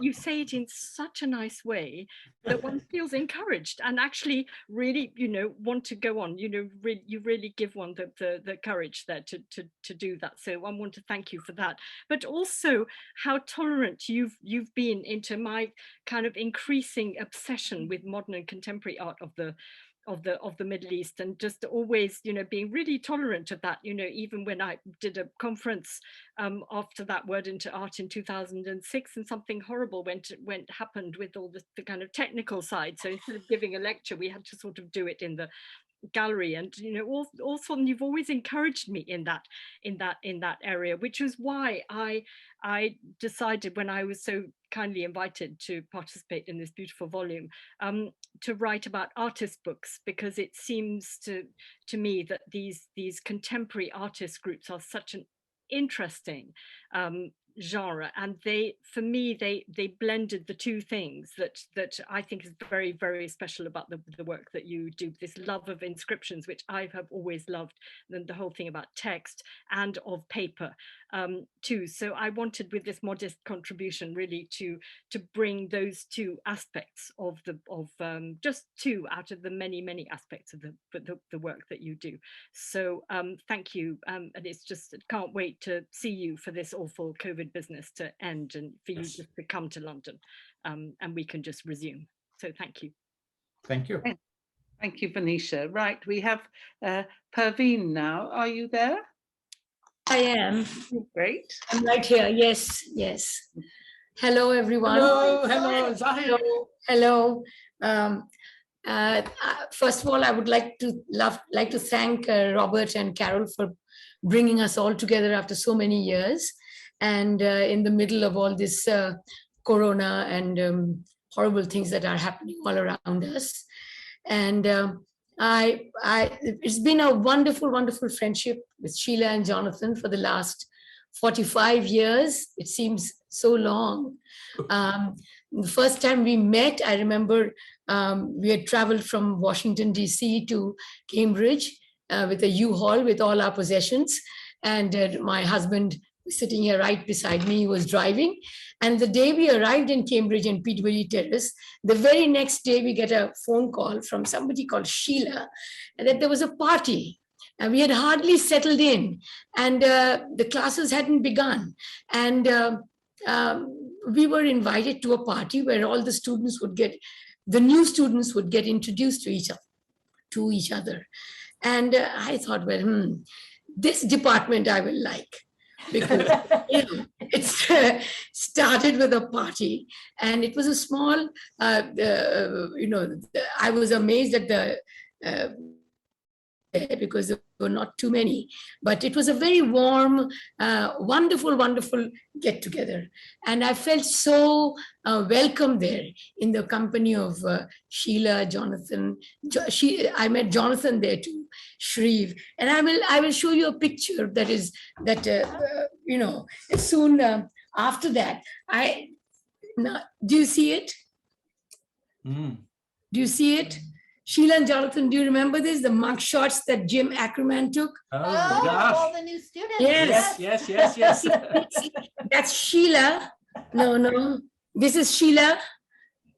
you say it in such a nice way that one feels encouraged and actually really, you know, want to go on. You know, you really give one the courage there to do that. So I want to thank you for that, but also how tolerant you've been into my kind of increasing obsession with modern and contemporary art of the Middle East, and just always, you know, being really tolerant of that. You know, even when I did a conference after that Word into Art in 2006, and something horrible happened with all the kind of technical side. So instead of giving a lecture, we had to sort of do it in the gallery, and you know, all of a sudden you've always encouraged me in that area, which was why I decided, when I was so kindly invited to participate in this beautiful volume, to write about artist books, because it seems to me that these contemporary artist groups are such an interesting genre, and for me they blended the two things that I think is very, very special about the work that you do. This love of inscriptions, which I have always loved, and the whole thing about text and of paper too. So I wanted, with this modest contribution, really to bring those two aspects of just two out of the many aspects of the work that you do. So thank you, and it's just, can't wait to see you for this awful COVID business to end, and for you just to come to London, and we can just resume. So thank you. Thank you. Thank you, Venetia. Right, we have Perveen now. Are you there? I am. Great. I'm right here. Yes, yes. Hello, everyone. Hello, Zahir. Hello. First of all, I would like to thank Robert and Carol for bringing us all together after so many years, and in the middle of all this corona and horrible things that are happening all around us. And it's been a wonderful, wonderful friendship with Sheila and Jonathan for the last 45 years. It seems so long. The first time we met, I remember we had traveled from Washington, D.C. to Cambridge with a U-Haul with all our possessions. And my husband was sitting here right beside me, he was driving. And the day we arrived in Cambridge in Peterborough Terrace, the very next day we get a phone call from somebody called Sheila, and that there was a party. And we had hardly settled in, and the classes hadn't begun. And we were invited to a party where all the students the new students would get introduced to each other. And I thought, well, this department I will like, because it started with a party, and it was a small, I was amazed at the because there were not too many, but it was a very warm, wonderful, wonderful get together. And I felt so welcome there in the company of Sheila, Jonathan. I met Jonathan there too, Shreve. And I will show you a picture soon after that. Do you see it? Mm. Do you see it? Sheila and Jonathan, do you remember this? The mug shots that Jim Ackerman took? Oh, all the new students. Yes. That's Sheila. No. This is Sheila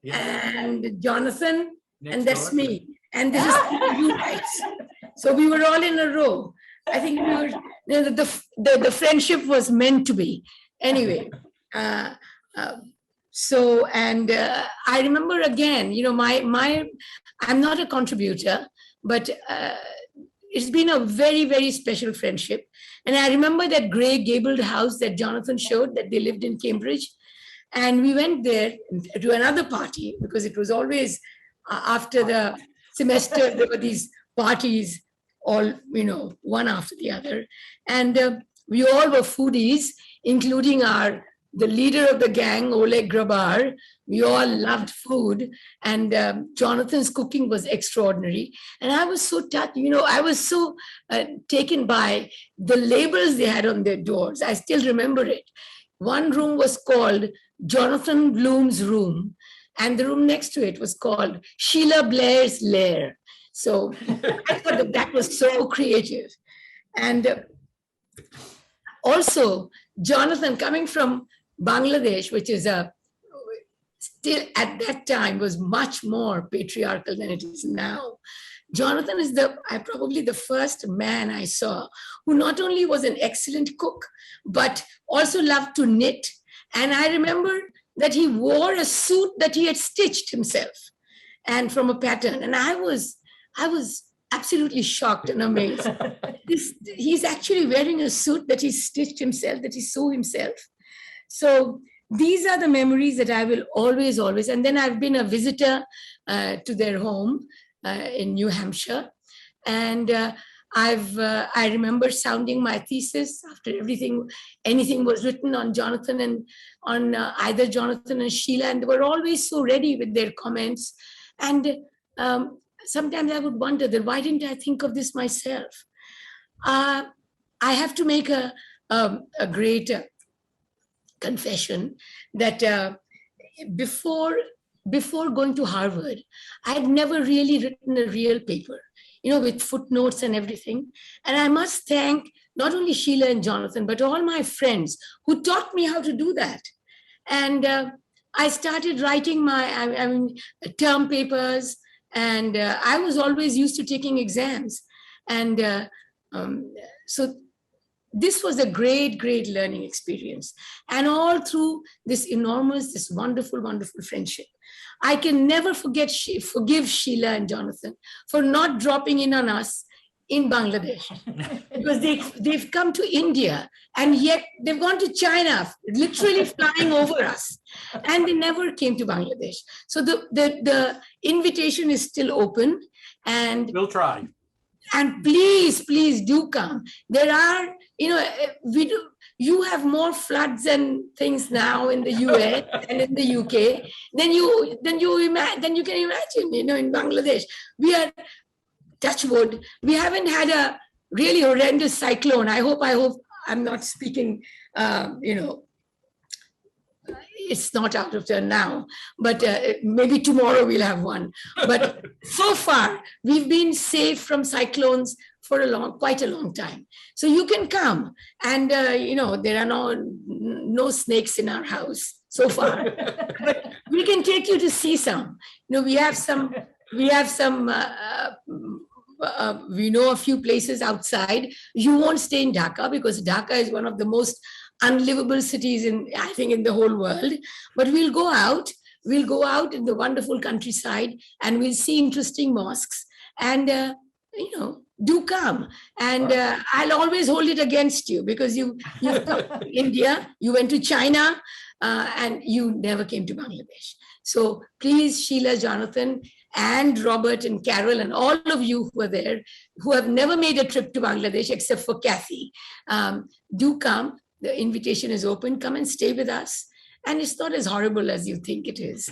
and Jonathan, and that's me. And this is you guys. So we were all in a row. I think the friendship was meant to be. Anyway, I remember again, I'm not a contributor, but it's been a very, very special friendship. And I remember that grey gabled house that Jonathan showed that they lived in Cambridge. And we went there to another party, because it was always after the semester, there were these parties, all, one after the other. And we all were foodies, including the leader of the gang, Oleg Grabar. We all loved food, and Jonathan's cooking was extraordinary. And I was so touched, I was so taken by the labels they had on their doors. I still remember it. One room was called Jonathan Bloom's room, and the room next to it was called Sheila Blair's lair. So I thought that was so creative. And also, Jonathan, coming from Bangladesh, which is still at that time was much more patriarchal than it is now. Jonathan is probably the first man I saw who not only was an excellent cook, but also loved to knit. And I remember that he wore a suit that he had stitched himself and from a pattern. And I was absolutely shocked and amazed. He's actually wearing a suit that he stitched himself, that he sewed himself. So these are the memories that I will always, and then I've been a visitor to their home in New Hampshire. And I remember sounding my thesis after anything was written on Jonathan and on either Jonathan and Sheila, and they were always so ready with their comments. And sometimes I would wonder that why didn't I think of this myself? I have to make a great confession that before going to Harvard, I had never really written a real paper, with footnotes and everything. And I must thank not only Sheila and Jonathan, but all my friends who taught me how to do that. And I started writing my term papers, and I was always used to taking exams. And so this was a great, great learning experience. And all through this wonderful, wonderful friendship. I can never forgive Sheila and Jonathan for not dropping in on us in Bangladesh, because they've come to India and yet they've gone to China, literally flying over us, and they never came to Bangladesh. So the invitation is still open, and we'll try. And please do come. There are, you have more floods and things now in the US and in the UK than you can imagine, in Bangladesh. We are, touch wood, we haven't had a really horrendous cyclone. I hope I'm not speaking, it's not out of turn now, but maybe tomorrow we'll have one. But so far, we've been safe from cyclones for quite a long time. So you can come, and there are no snakes in our house so far. But we can take you to see some. We have some. We know a few places outside. You won't stay in Dhaka because Dhaka is one of the most unlivable cities in the whole world. But we'll go out in the wonderful countryside, and we'll see interesting mosques. And do come. And I'll always hold it against you, because you've come to India, you went to China, and you never came to Bangladesh. So please, Sheila, Jonathan, and Robert and Carol, and all of you who are there, who have never made a trip to Bangladesh except for Kathy, do come. The invitation is open. Come and stay with us. And it's not as horrible as you think it is.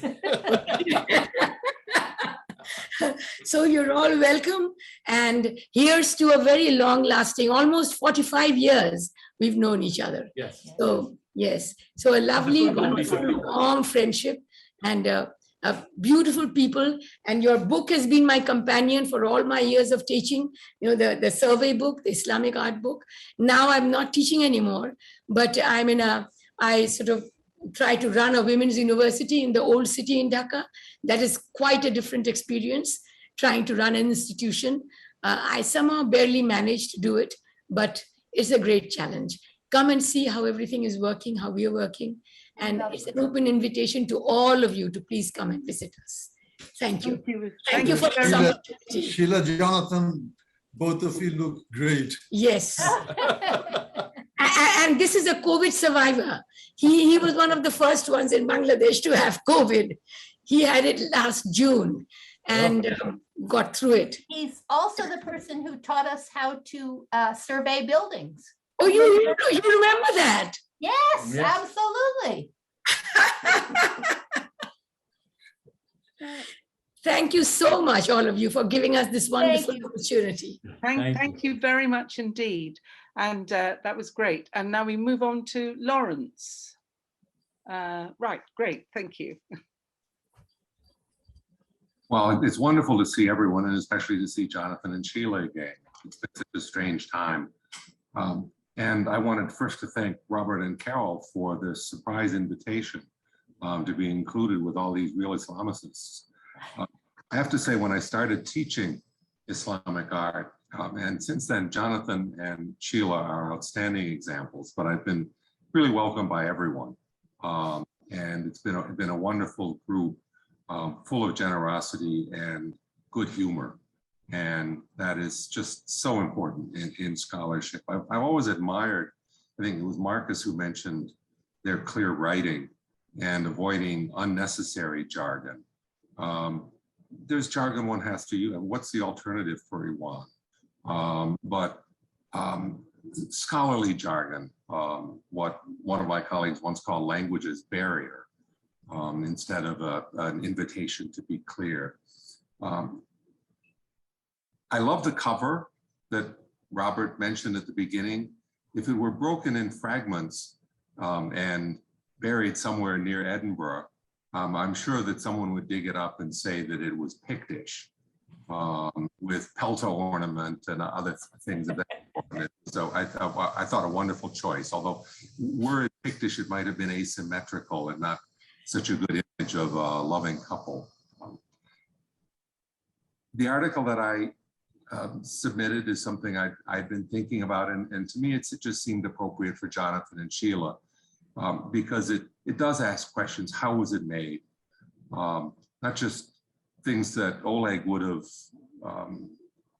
So you're all welcome. And here's to a very long-lasting, almost 45 years we've known each other. Yes. So, yes. So a lovely, wonderful, warm friendship, and beautiful people. And your book has been my companion for all my years of teaching. The survey book, the Islamic art book. Now I'm not teaching anymore, but I sort of try to run a women's university in the old city in Dhaka. That is quite a different experience, trying to run an institution. I somehow barely managed to do it, but it's a great challenge. Come and see how everything is working, how we are working. And it's an open invitation to all of you to please come and visit us. Thank you. Thank you for this opportunity. Sheila, Jonathan, both of you look great. Yes. And this is a COVID survivor. He was one of the first ones in Bangladesh to have COVID. He had it last June and got through it. He's also the person who taught us how to survey buildings. Oh, you remember that? Yes, Yes. absolutely. Thank you so much, all of you, for giving us this wonderful you. opportunity. Thank you very much indeed. And that was great. And now we move on to Lawrence. Right, great, thank you. Well, it's wonderful to see everyone, and especially to see Jonathan and Sheila again. It's been such a strange time. And I wanted first to thank Robert and Carol for this surprise invitation to be included with all these real Islamicists. I have to say, when I started teaching Islamic art, and since then, Jonathan and Sheila are outstanding examples, but I've been really welcomed by everyone. And it's been a wonderful group, full of generosity and good humor. And that is just so important in scholarship. I've always admired, I think it was Marcus who mentioned their clear writing and avoiding unnecessary jargon. There's jargon one has to use. What's the alternative for Iwan? But scholarly jargon, what one of my colleagues once called language's barrier, instead of an invitation to be clear. I love the cover that Robert mentioned at the beginning. If it were broken in fragments and buried somewhere near Edinburgh, I'm sure that someone would dig it up and say that it was Pictish with pelto ornament and other things of that. So I thought a wonderful choice. Although were it Pictish, it might have been asymmetrical and not such a good image of a loving couple. The article that I submitted is something I've been thinking about, and to me, it just seemed appropriate for Jonathan and Sheila because it does ask questions. How was it made? Not just things that Oleg would have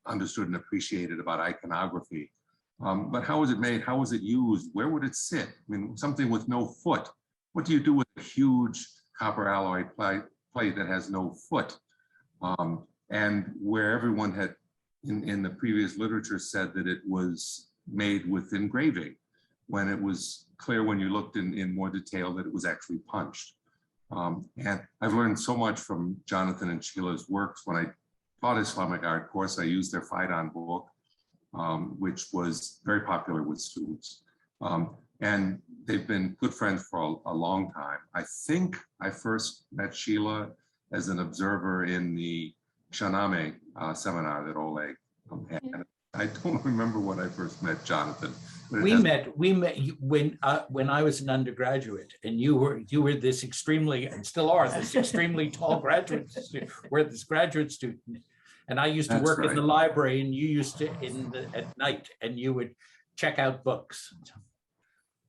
understood and appreciated about iconography, but how was it made? How was it used? Where would it sit? I mean, something with no foot. What do you do with a huge copper alloy plate that has no foot? And where everyone had in the previous literature said that it was made with engraving, when it was clear when you looked in more detail that it was actually punched. And I've learned so much from Jonathan and Sheila's works. When I taught Islamic art course, I used their Faidan book, which was very popular with students. And they've been good friends for a long time. I think I first met Sheila as an observer in the Shahnameh seminar that Oleg had. I don't remember when I first met Jonathan. We met when I was an undergraduate, and you were this extremely, and still are, this extremely tall graduate student, were this graduate student, and I used to work in the library, and you used to at night, and you would check out books.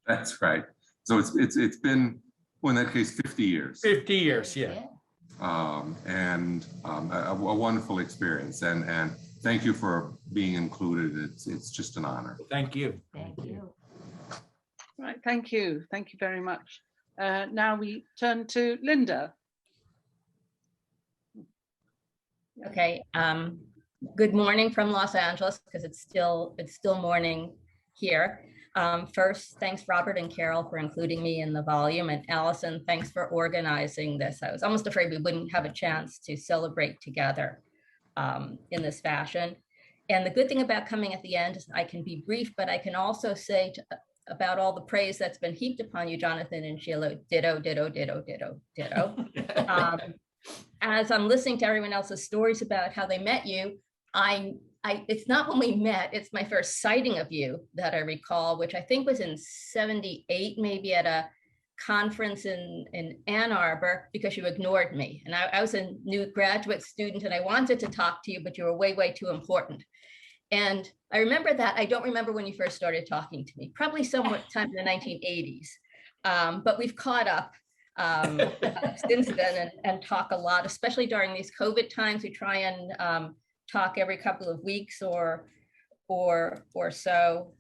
That's right. So it's been, well, in that case, 50 years. 50 years, yeah. And a wonderful experience, and thank you for being included. It's just an honor. Thank you. Thank you. Right, thank you very much. Now we turn to Linda. Okay, good morning from Los Angeles, because it's still morning here. First, thanks Robert and Carol for including me in the volume, and Allison, thanks for organizing this. I was almost afraid we wouldn't have a chance to celebrate together in this fashion. And the good thing about coming at the end is I can be brief, but I can also say about all the praise that's been heaped upon you, Jonathan and Sheila, ditto, ditto, ditto, ditto, ditto. As I'm listening to everyone else's stories about how they met you, it's not when we met, it's my first sighting of you that I recall, which I think was in '78, maybe at a conference in Ann Arbor, because you ignored me. And I was a new graduate student and I wanted to talk to you, but you were way, way too important. And I remember that. I don't remember when you first started talking to me, probably sometime in the 1980s. But we've caught up since then and talk a lot, especially during these COVID times. We try and talk every couple of weeks or so.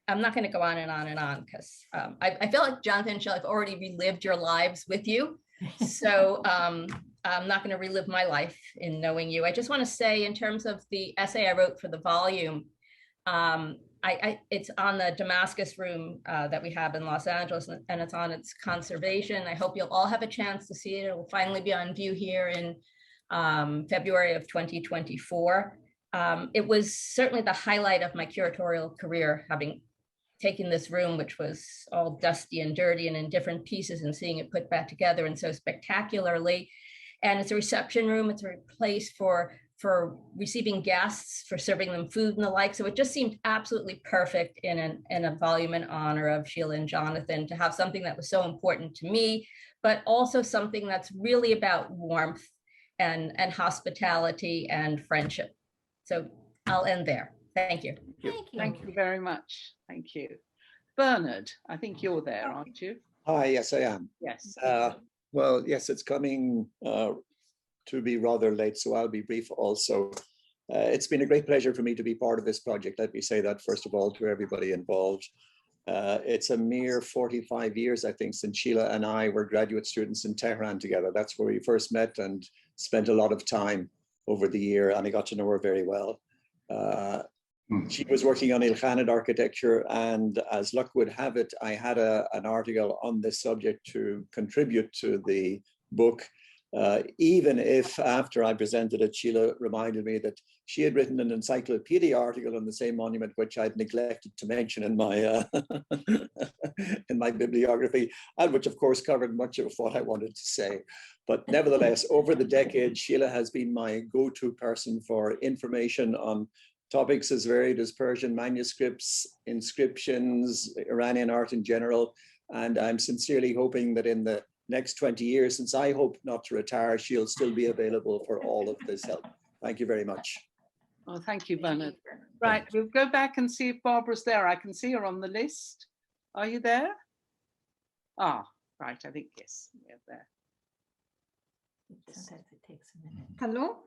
I'm not going to go on and on and on because I feel like Jonathan and Sheila have already relived your lives with you. So I'm not going to relive my life in knowing you. I just want to say, in terms of the essay I wrote for the volume, I it's on the Damascus room that we have in Los Angeles, and it's on its conservation. I hope you'll all have a chance to see it. It will finally be on view here in February of 2024. It was certainly the highlight of my curatorial career, having taken this room, which was all dusty and dirty and in different pieces, and seeing it put back together and so spectacularly. And it's a reception room. It's a place for receiving guests, for serving them food and the like. So it just seemed absolutely perfect in a volume in honor of Sheila and Jonathan, to have something that was so important to me, but also something that's really about warmth and hospitality and friendship. So I'll end there. Thank you. Thank you very much. Thank you. Bernard, I think you're there, aren't you? Hi, yes, I am. Yes. Well, yes, it's coming to be rather late, so I'll be brief also. It's been a great pleasure for me to be part of this project. Let me say that, first of all, to everybody involved. It's a mere 45 years, I think, since Sheila and I were graduate students in Tehran together. That's where we first met and spent a lot of time over the year, and I got to know her very well. She was working on Ilkhanid architecture, and as luck would have it, I had an article on this subject to contribute to the book, even if after I presented it, Sheila reminded me that she had written an encyclopedia article on the same monument, which I'd neglected to mention in my in my bibliography, and which of course covered much of what I wanted to say. But nevertheless, over the decades, Sheila has been my go-to person for information on topics as varied as Persian manuscripts, inscriptions, Iranian art in general. And I'm sincerely hoping that in the next 20 years, since I hope not to retire, she'll still be available for all of this help. Thank you very much. Well, thank you, Bernard. Right, we'll go back and see if Barbara's there. I can see her on the list. Are you there? Ah, right, I think yes, we're there. Sometimes it takes a minute. Hello?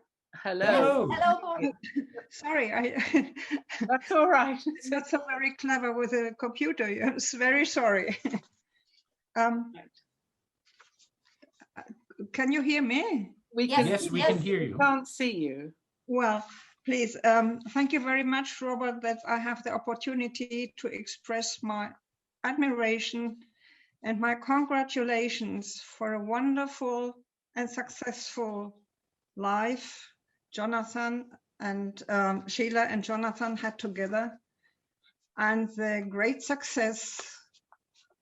Hello. Hello. Sorry, That's all right. It's not so very clever with a computer. I'm very sorry. Can you hear me? We can. Yes, we can hear you. We can't see you. Well, please, thank you very much, Robert, that I have the opportunity to express my admiration and my congratulations for a wonderful and successful life Jonathan and Sheila and Jonathan had together, and the great success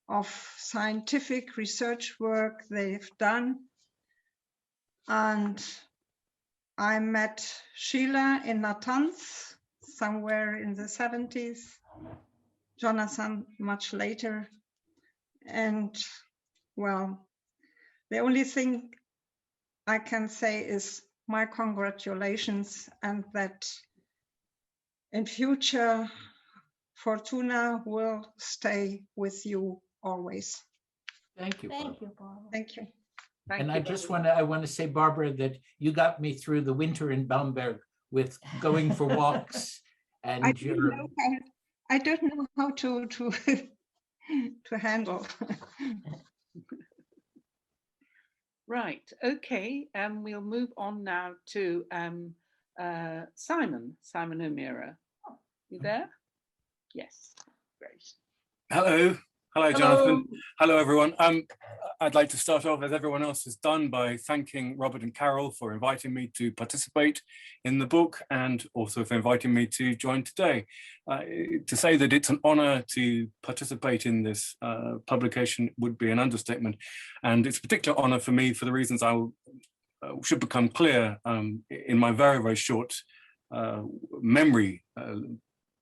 of scientific research work they've done. And I met Sheila in Natanz somewhere in the 70s, Jonathan much later. And well, the only thing I can say is my congratulations, and that in future, Fortuna will stay with you always. Thank you. Thank you, Barbara. Thank you. And I just want to say, Barbara, that you got me through the winter in Bamberg with going for walks and I don't know how to handle. Right, okay, we'll move on now to Simon O'Meara. You there? Yes, great. Hello, Jonathan. Hello, everyone. I'd like to start off, as everyone else has done, by thanking Robert and Carol for inviting me to participate in the book, and also for inviting me to join today. To say that it's an honor to participate in this publication would be an understatement, and it's a particular honor for me for the reasons I should become clear in my very, very short memory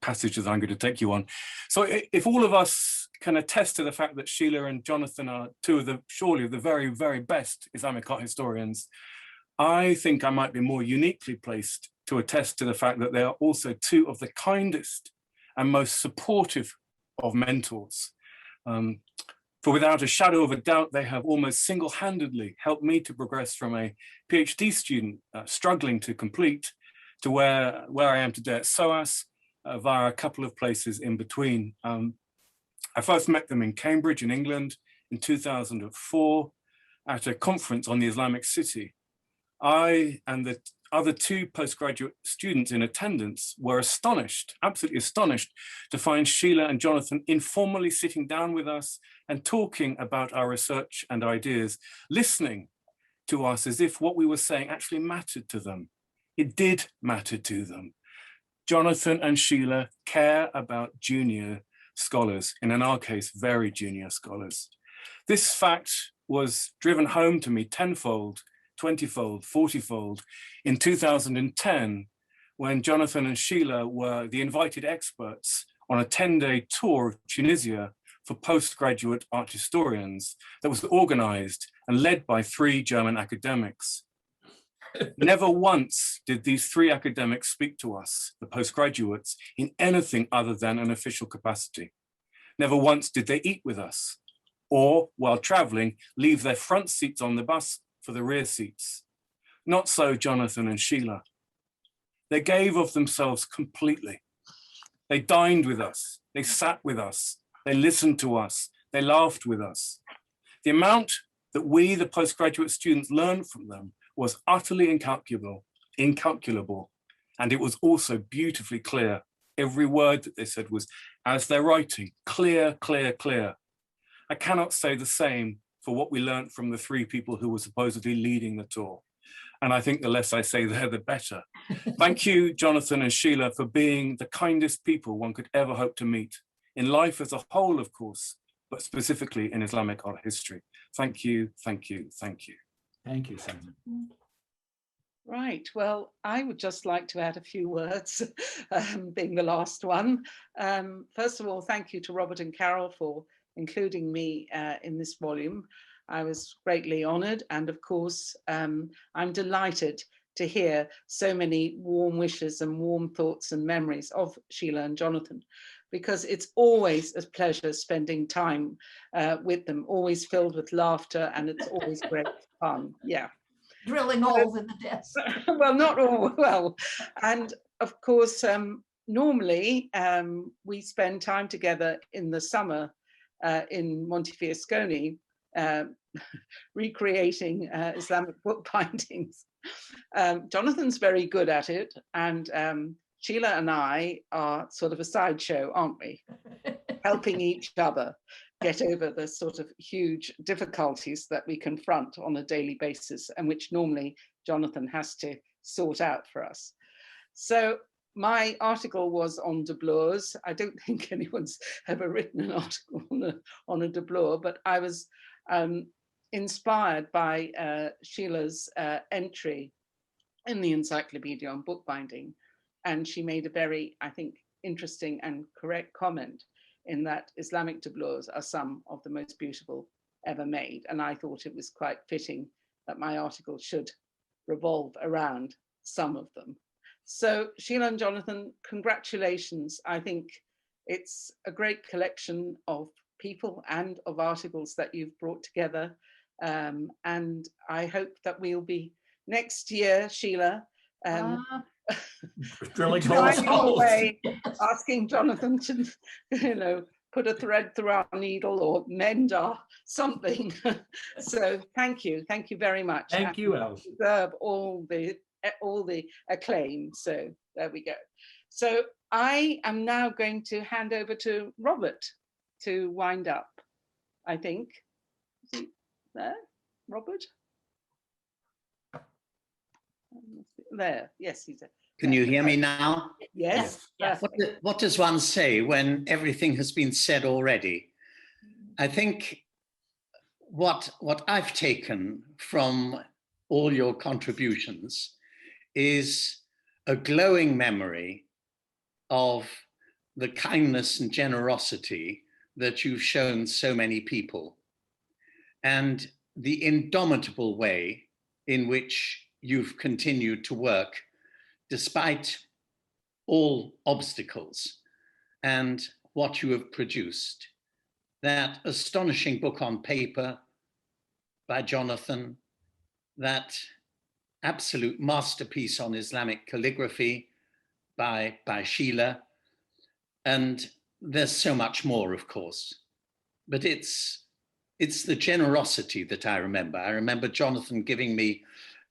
passages I'm going to take you on. So if all of us can attest to the fact that Sheila and Jonathan are two of the, surely the very, very best Islamic art historians, I think I might be more uniquely placed to attest to the fact that they are also two of the kindest and most supportive of mentors. For without a shadow of a doubt, they have almost single-handedly helped me to progress from a PhD student struggling to complete to where I am today at SOAS, via a couple of places in between. I first met them in Cambridge in England in 2004 at a conference on the Islamic city. I and the other two postgraduate students in attendance were astonished, absolutely astonished, to find Sheila and Jonathan informally sitting down with us and talking about our research and ideas, listening to us as if what we were saying actually mattered to them. It did matter to them. Jonathan and Sheila care about junior scholars, and in our case, very junior scholars. This fact was driven home to me tenfold, 20-fold, 40-fold in 2010, when Jonathan and Sheila were the invited experts on a 10-day tour of Tunisia for postgraduate art historians that was organized and led by 3 German academics. Never once did these 3 academics speak to us, the postgraduates, in anything other than an official capacity. Never once did they eat with us, or, while traveling, leave their front seats on the bus for the rear seats. Not so Jonathan and Sheila. They gave of themselves completely. They dined with us, they sat with us, they listened to us, they laughed with us. The amount that we, the postgraduate students, learned from them was utterly incalculable, and it was also beautifully clear. Every word that they said was, as they're writing, clear, clear, clear. I cannot say the same for what we learned from the 3 people who were supposedly leading the tour. And I think the less I say there, the better. Thank you, Jonathan and Sheila, for being the kindest people one could ever hope to meet, in life as a whole, of course, but specifically in Islamic art history. Thank you, thank you, thank you. Thank you, Simon. Right, well, I would just like to add a few words, being the last one. First of all, thank you to Robert and Carol for including me in this volume. I was greatly honoured, and of course, I'm delighted to hear so many warm wishes and warm thoughts and memories of Sheila and Jonathan, because it's always a pleasure spending time with them, always filled with laughter, and it's always great fun, yeah. Drilling holes in the desk. Well, not all, well, and of course, normally we spend time together in the summer in Montefiascone, recreating Islamic book bindings. Jonathan's very good at it, and Sheila and I are sort of a sideshow, aren't we? Helping each other get over the sort of huge difficulties that we confront on a daily basis, and which normally Jonathan has to sort out for us. So my article was on doublures. I don't think anyone's ever written an article on a doublure, but I was inspired by Sheila's entry in the encyclopedia on bookbinding. And she made a very, I think, interesting and correct comment in that Islamic doublures are some of the most beautiful ever made. And I thought it was quite fitting that my article should revolve around some of them. So Sheila and Jonathan, congratulations. I think it's a great collection of people and of articles that you've brought together. And I hope that we'll be next year, Sheila, drilling holes, asking Jonathan to, put a thread through our needle or mend our something. So thank you very much. Thank you, Alice. You deserve all the acclaim. So there we go. So I am now going to hand over to Robert to wind up, I think. Is he there, Robert? There, yes, he's there. Can you hear me now? Yes. Yes. What does one say when everything has been said already? I think what I've taken from all your contributions is a glowing memory of the kindness and generosity that you've shown so many people, and the indomitable way in which you've continued to work despite all obstacles, and what you have produced. That astonishing book on paper by Jonathan, that absolute masterpiece on Islamic calligraphy by Sheila, and there's so much more, of course. But it's the generosity that I remember. I remember Jonathan giving me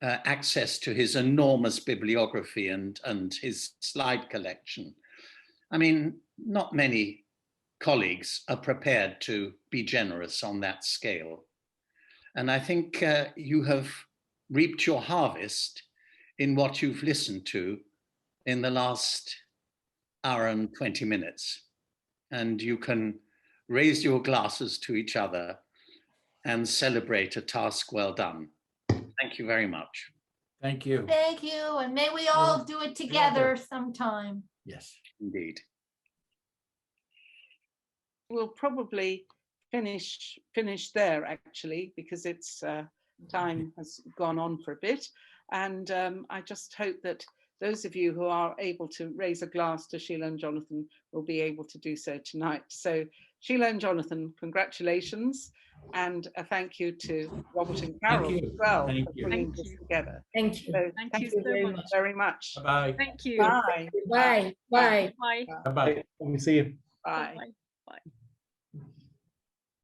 access to his enormous bibliography and his slide collection. I mean, not many colleagues are prepared to be generous on that scale. And I think you have reaped your harvest in what you've listened to in the last hour and 20 minutes. And you can raise your glasses to each other and celebrate a task well done. Thank you very much. Thank you. Thank you, and may we all do it together sometime. Yes. Indeed. We'll probably finish there actually, because it's time has gone on for a bit. And I just hope that those of you who are able to raise a glass to Sheila and Jonathan will be able to do so tonight. So Sheila and Jonathan, congratulations. And a thank you to Robert and Carol as well for putting this together. Thank you. So Thank you so very much. Bye. Thank you. Bye. Bye. Bye. Bye. Bye-bye. Let me see you. Bye. Bye.